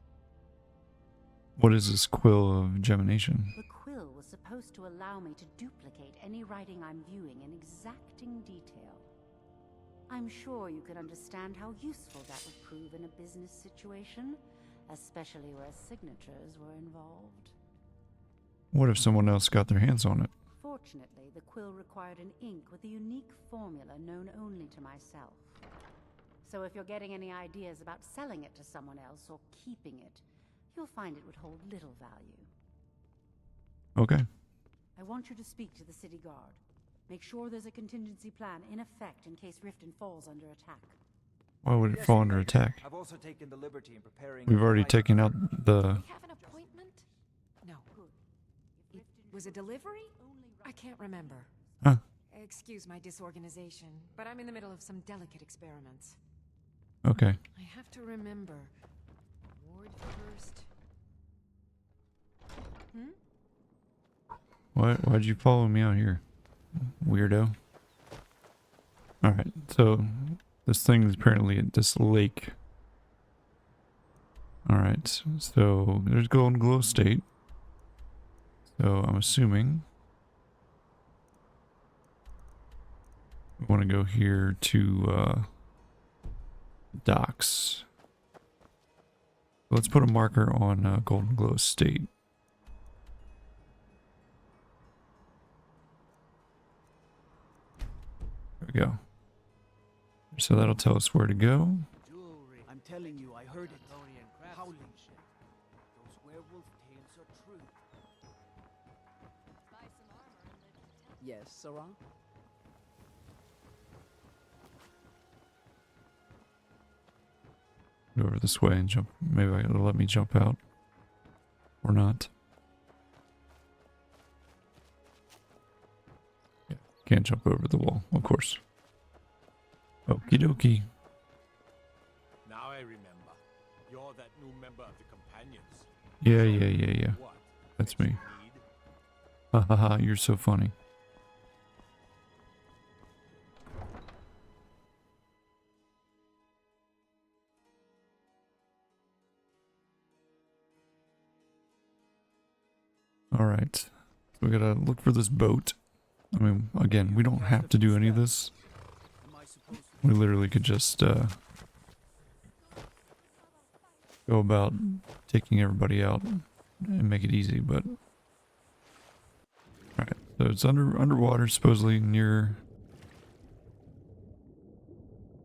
What is this Quill of Gemination? The quill was supposed to allow me to duplicate any writing I'm viewing in exacting detail. I'm sure you can understand how useful that would prove in a business situation, especially where signatures were involved. What if someone else got their hands on it? Fortunately, the quill required an ink with a unique formula known only to myself. So if you're getting any ideas about selling it to someone else or keeping it, you'll find it would hold little value. Okay. I want you to speak to the city guard. Make sure there's a contingency plan in effect in case Riften falls under attack. Why would it fall under attack? I've also taken the liberty in preparing. We've already taken out the... We have an appointment? No. It was a delivery? I can't remember. Huh. Excuse my disorganization, but I'm in the middle of some delicate experiments. Okay. I have to remember. Ward first. Why'd you follow me out here? Weirdo. Alright, so this thing is apparently at this lake. Alright, so there's Golden Glow Estate. So I'm assuming we want to go here to docks. Let's put a marker on Golden Glow Estate. There we go. So that'll tell us where to go. Jewelry. I'm telling you, I heard it. Howling. Those werewolf tales are true. Yes, Sarah? Go over this way and jump. Maybe it'll let me jump out. Or not. Yeah, can't jump over the wall, of course. Okie dokie. Now I remember. You're that new member of the companions. Yeah. What? That's me. Need? Ha ha ha, you're so funny. Alright. So we gotta look for this boat. I mean, again, we don't have to do any of this. We literally could just go about taking everybody out and make it easy, but alright, so it's underwater, supposedly near.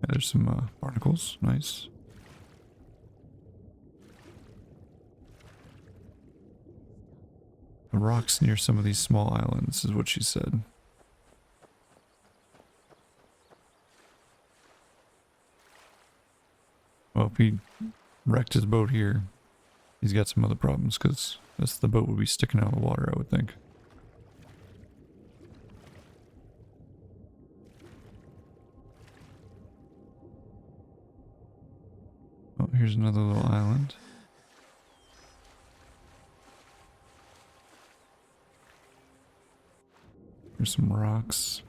Yeah, there's some barnacles, nice. The rocks near some of these small islands is what she said. Well, if he wrecked his boat here, he's got some other problems, because the boat would be sticking out of the water, I would think. Oh, here's another little island. Here's some rocks.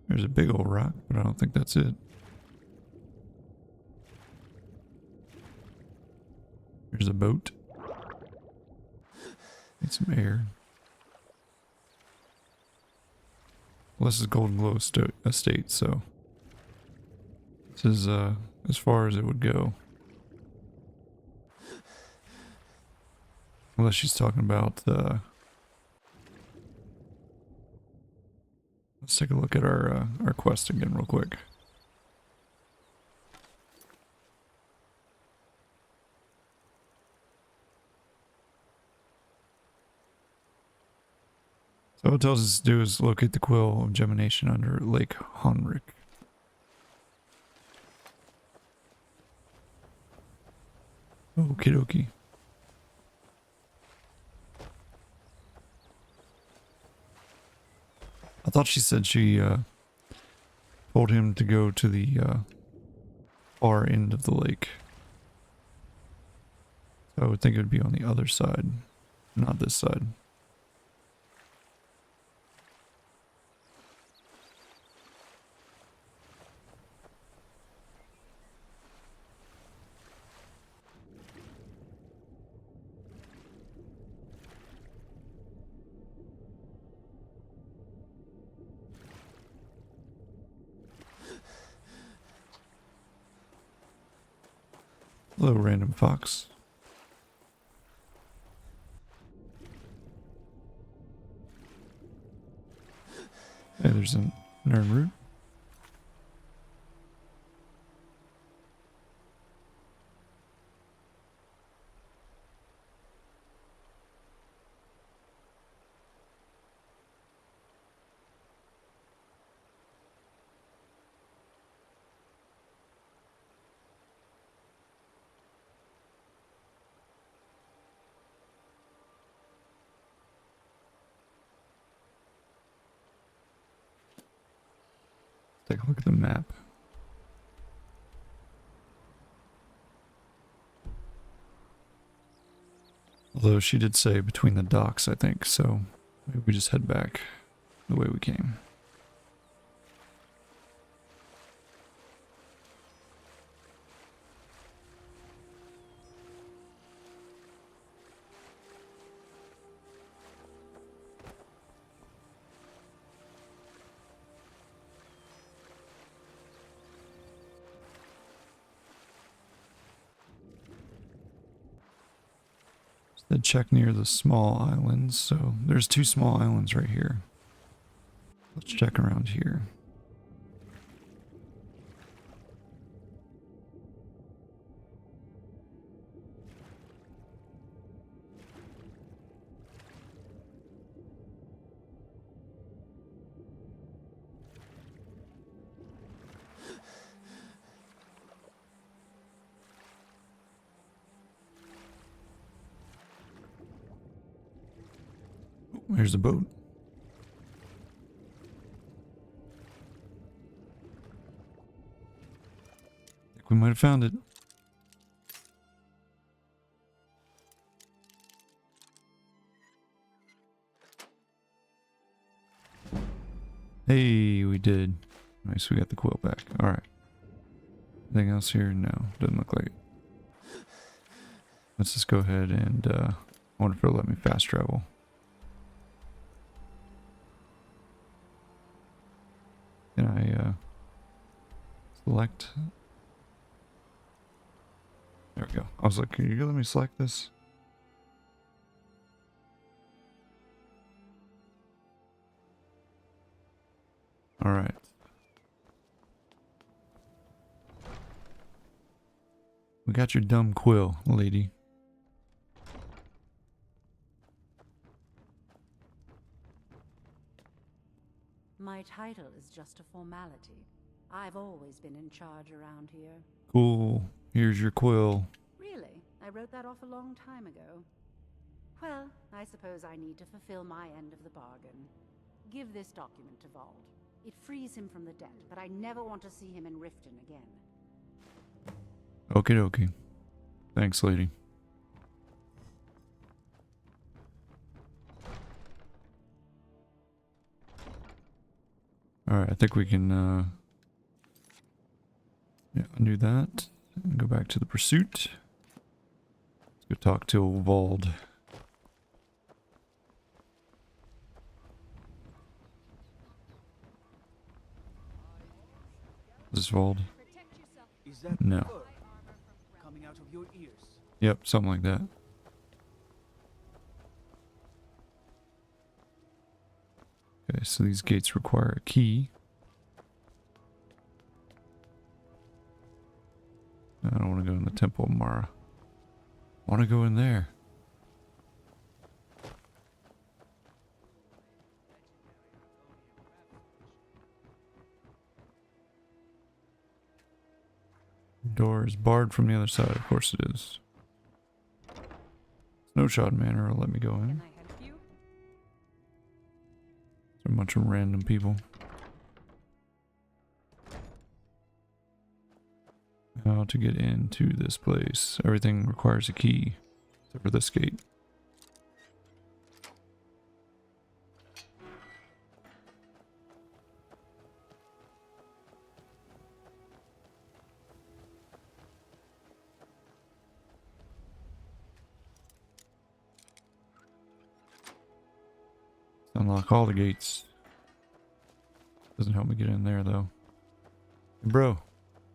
There's a big old rock, but I don't think that's it. There's a boat. Need some air. Well, this is Golden Glow Estate, so this is as far as it would go. Unless she's talking about let's take a look at our quest again real quick. So what it tells us to do is locate the quill of gemination under Lake Honrick. Okie dokie. I thought she said she told him to go to the far end of the lake. So I would think it would be on the other side, not this side. Hello, random fox. Hey, there's an nerd root. Take a look at the map. Although she did say between the docks, I think, so maybe we just head back the way we came. Then check near the small islands. So there's two small islands right here. Let's check around here. there's the boat. I think we might have found it. Hey, we did. Nice, we got the quill back. Alright. Anything else here? No, doesn't look like it. Let's just go ahead and, I wonder if it'll let me fast travel. Can I, select? There we go. I was like, can you let me select this? Alright. We got your dumb quill, lady. My title is just a formality. I've always been in charge around here. Cool. Here's your quill. Really? I wrote that off a long time ago. Well, I suppose I need to fulfill my end of the bargain. Give this document to Vald. It frees him from the debt, but I never want to see him in Riften again. Okie dokie. Thanks, lady. Alright, I think we can, yeah, undo that. And go back to the pursuit. Let's go talk to Vald. Is this Vald? Is that no. Coming out of your ears. Yep, something like that. Okay, so these gates require a key. I don't want to go in the Temple of Mara. I want to go in there. Door is barred from the other side. Of course it is. Snowshot Manor will let me go in. Can I help you? There's a bunch of random people. How to get into this place. Everything requires a key. Except for this gate. Unlock all the gates. Doesn't help me get in there though. Hey, bro,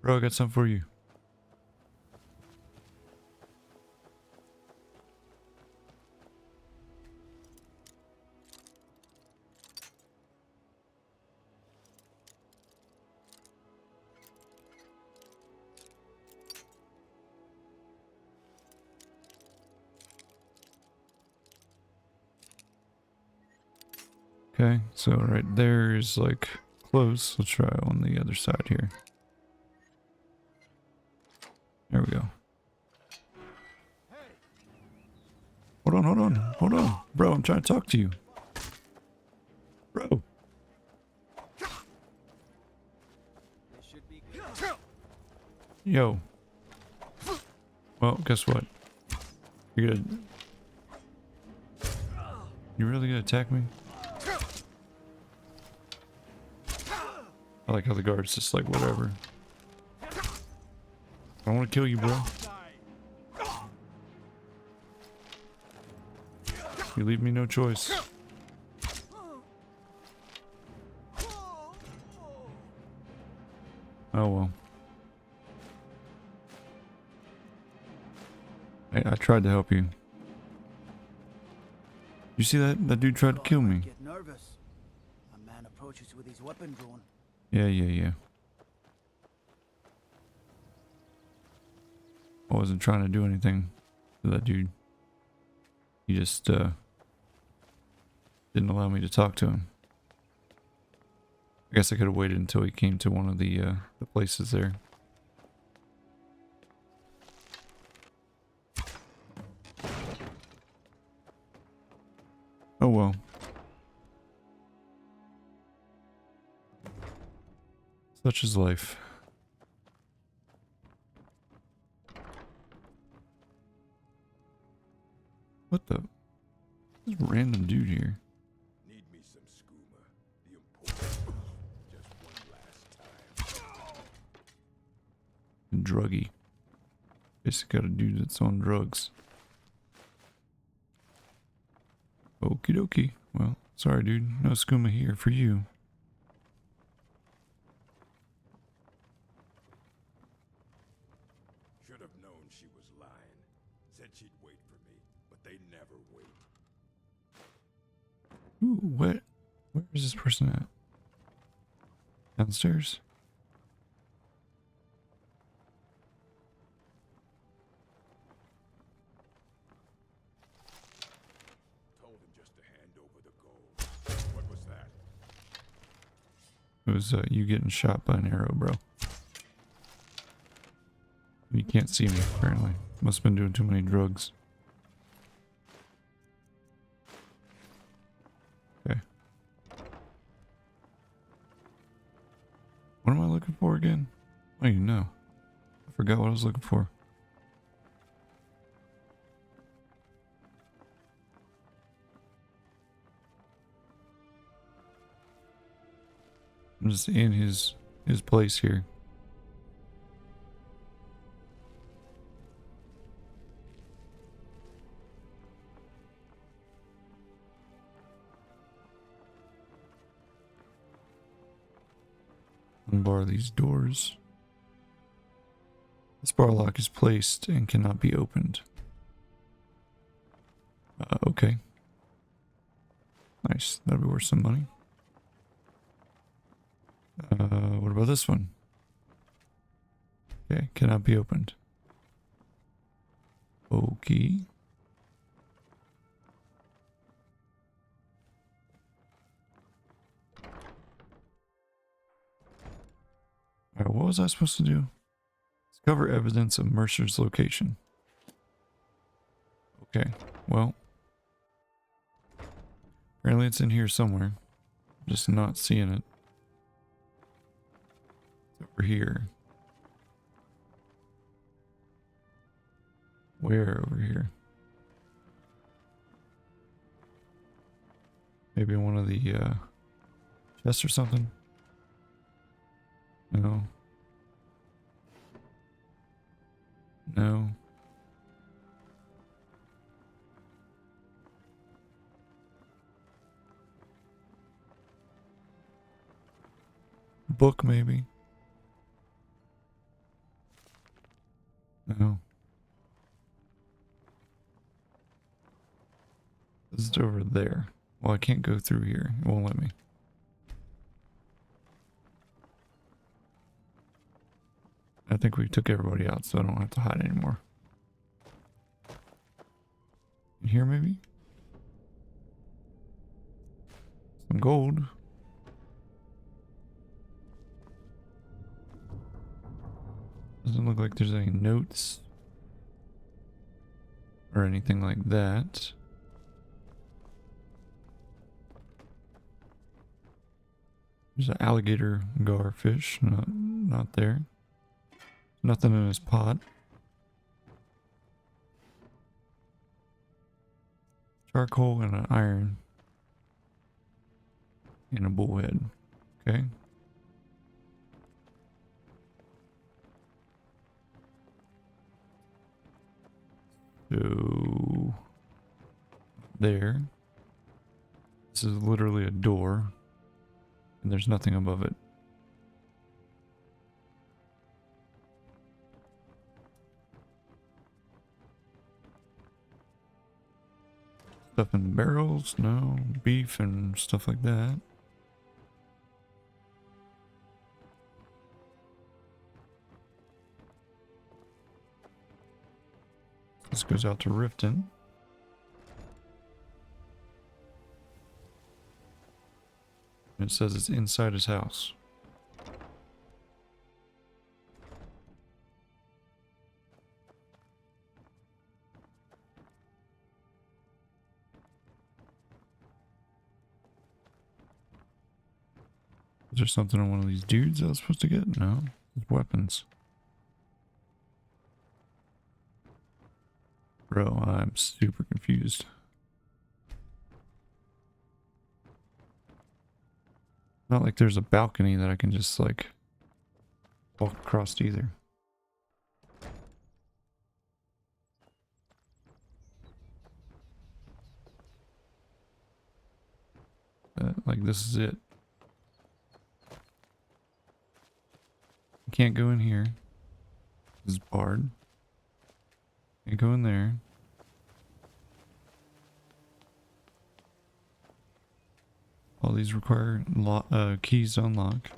I got something for you. Okay, so right there is like close. Let's try on the other side here. There we go. Hold on. Bro, I'm trying to talk to you. Bro. Yo. Well, guess what? You're gonna... You really gonna attack me? I like how the guard's just like, whatever. I want to kill you, bro. You leave me no choice. Oh well. Hey, I tried to help you. You see that? That dude tried to kill me. Get nervous. A man approaches with his weapon drawn. Yeah. I wasn't trying to do anything to that dude. He just, didn't allow me to talk to him. I guess I could have waited until he came to one of the places there. Oh well. Such is life. What the? This random dude here. Need me some skooma. The important. Just one last time. Druggy. Basically got a dude that's on drugs. Okie dokie. Well, sorry dude. No skooma here for you. Should have known she was lying. Said she'd wait for me, but they never wait. Ooh, what? Where is this person at? Downstairs? Told him just to hand over the gold. What was that? It was you getting shot by an arrow, bro. You can't see me, apparently. Must have been doing too many drugs. Okay. What am I looking for again? Oh, you know. I forgot what I was looking for. I'm just in his place here. Unbar these doors. This bar lock is placed and cannot be opened. Okay. Nice. That'll be worth some money. What about this one? Okay, cannot be opened. Okay. Alright, what was I supposed to do? Discover evidence of Mercer's location. Okay, well. Apparently it's in here somewhere. Just not seeing it. It's over here. Where over here? Maybe in one of the chests or something? No. No. Book maybe? No. This is over there. Well, I can't go through here. It won't let me. I think we took everybody out, so I don't have to hide anymore. In here, maybe? Some gold. Doesn't look like there's any notes or anything like that. There's an alligator garfish, not there. Nothing in his pot. Charcoal and an iron. And a bullhead. Okay. So there. This is literally a door. And there's nothing above it. Stuff in barrels? No. Beef and stuff like that. This goes out to Riften. And it says it's inside his house. Is there something on one of these dudes I was supposed to get? No. It's weapons. Bro, I'm super confused. Not like there's a balcony that I can just like walk across either. Like this is it. You can't go in here. This is barred. Can't go in there. All these require keys to unlock.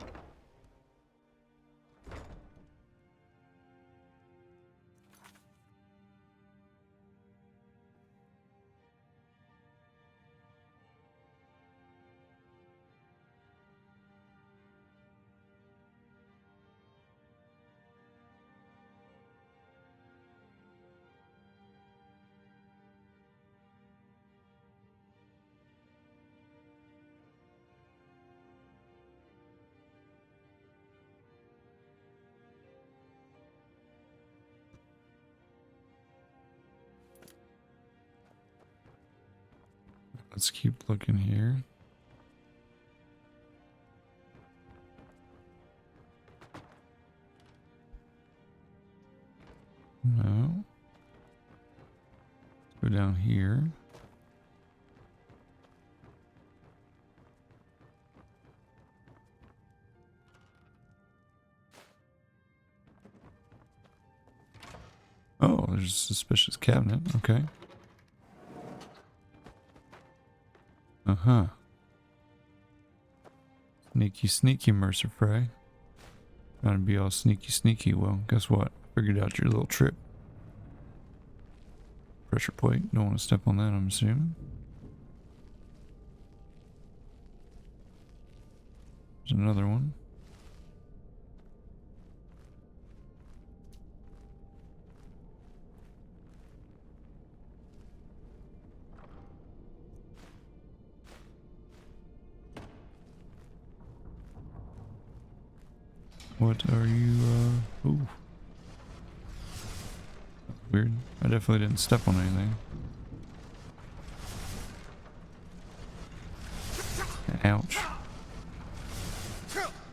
Let's keep looking here. No. Let's go down here. Oh, there's a suspicious cabinet. Okay. Uh-huh. Sneaky, sneaky, Mercer Frey. Trying to be all sneaky, sneaky. Well, guess what? Figured out your little trick. Pressure plate. Don't want to step on that, I'm assuming. There's another one. What are you, ooh. Weird. I definitely didn't step on anything. Ouch.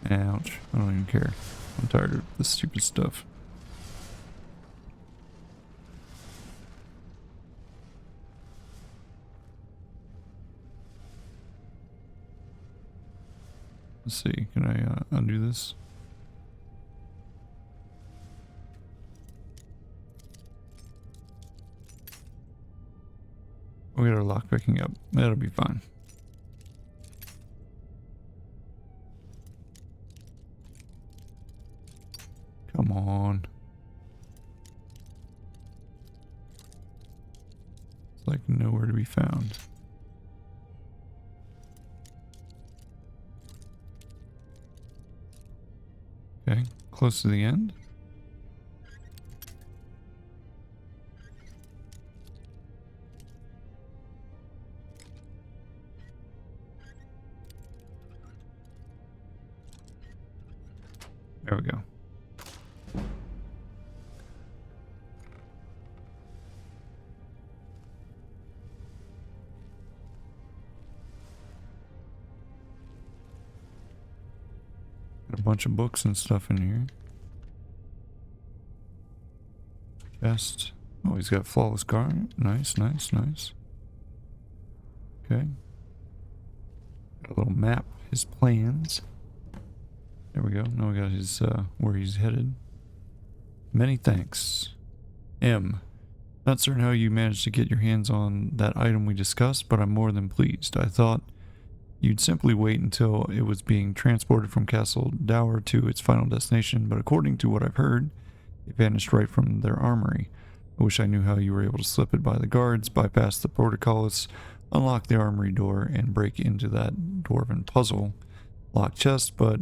Ouch. I don't even care. I'm tired of this stupid stuff. Let's see. Can I undo this? We got our lock picking up. That'll be fine. Come on. It's like nowhere to be found. Okay, close to the end. There we go. Got a bunch of books and stuff in here. Chest. Oh, he's got flawless garment. Nice, nice, nice. Okay. Got a little map, his plans. There we go. Now we got his, where he's headed. Many thanks. M. Not certain how you managed to get your hands on that item we discussed, but I'm more than pleased. I thought you'd simply wait until it was being transported from Castle Dower to its final destination, but according to what I've heard, it vanished right from their armory. I wish I knew how you were able to slip it by the guards, bypass the portcullis, unlock the armory door, and break into that dwarven puzzle lock chest, but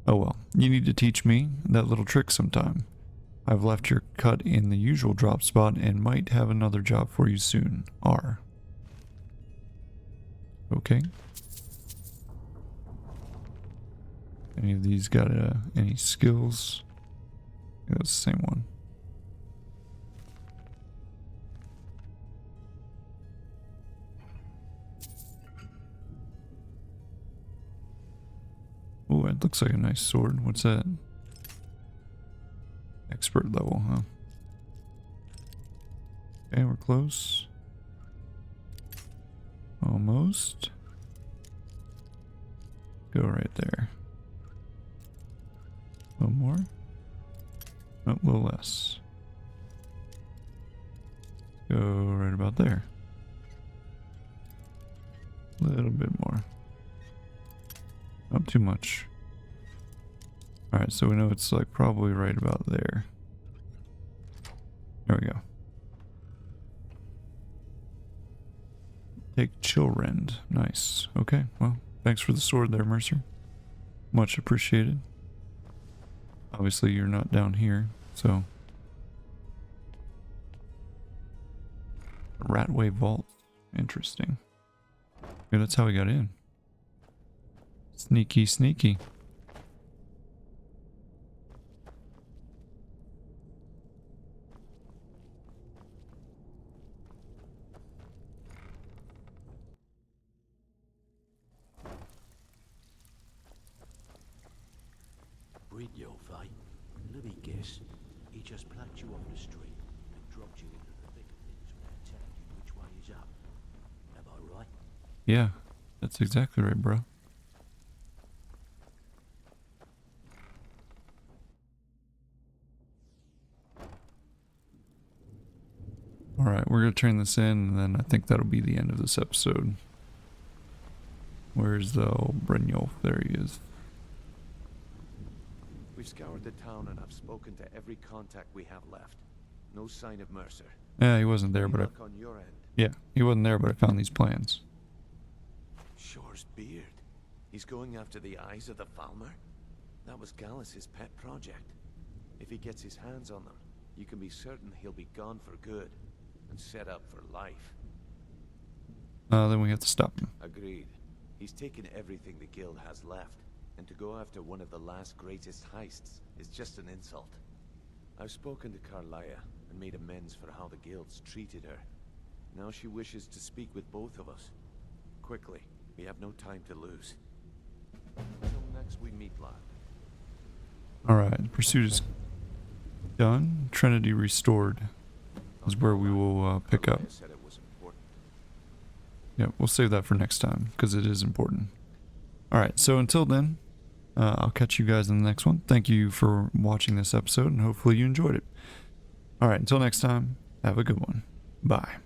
oh well, you need to teach me that little trick sometime. I've left your cut in the usual drop spot and might have another job for you soon. R. Okay. Any of these got any skills? I think that's the same one. Oh, it looks like a nice sword. What's that? Expert level, huh? Okay, we're close. Almost. Go right there. A little more. Oh, a little less. Go right about there. A little bit more. Not too much. Alright, so we know it's like probably right about there. There we go. Take Chillrend. Nice. Okay, well, thanks for the sword there, Mercer. Much appreciated. Obviously, you're not down here, so. Ratway Vault. Interesting. Yeah, that's how we got in. Sneaky, sneaky. Brynjolf, eh? Let me guess. He just plucked you off the street and dropped you into the thick of things without telling you which way is up. Am I right? Yeah, that's exactly right, bro. Alright, we're going to turn this in, and then I think that'll be the end of this episode. Where's the old Brynjolf? There he is. We've scoured the town and I've spoken to every contact we have left. No sign of Mercer. Yeah, he wasn't there, Any but luck on your end? yeah, he wasn't there, but I found these plans. Shore's beard. He's going after the eyes of the Falmer? That was Gallus's pet project. If he gets his hands on them, you can be certain he'll be gone for good and set up for life. Then we have to stop him. Agreed. He's taken everything the guild has left, and to go after one of the last greatest heists is just an insult. I've spoken to Carlia and made amends for how the guild's treated her. Now she wishes to speak with both of us. Quickly, we have no time to lose. Until next we meet, lad. Alright, pursuit is done. Trinity restored is where we will pick up. Said it was important. Yeah, we'll save that for next time, because it is important. Alright, so until then, I'll catch you guys in the next one. Thank you for watching this episode, and hopefully you enjoyed it. Alright, until next time, have a good one. Bye.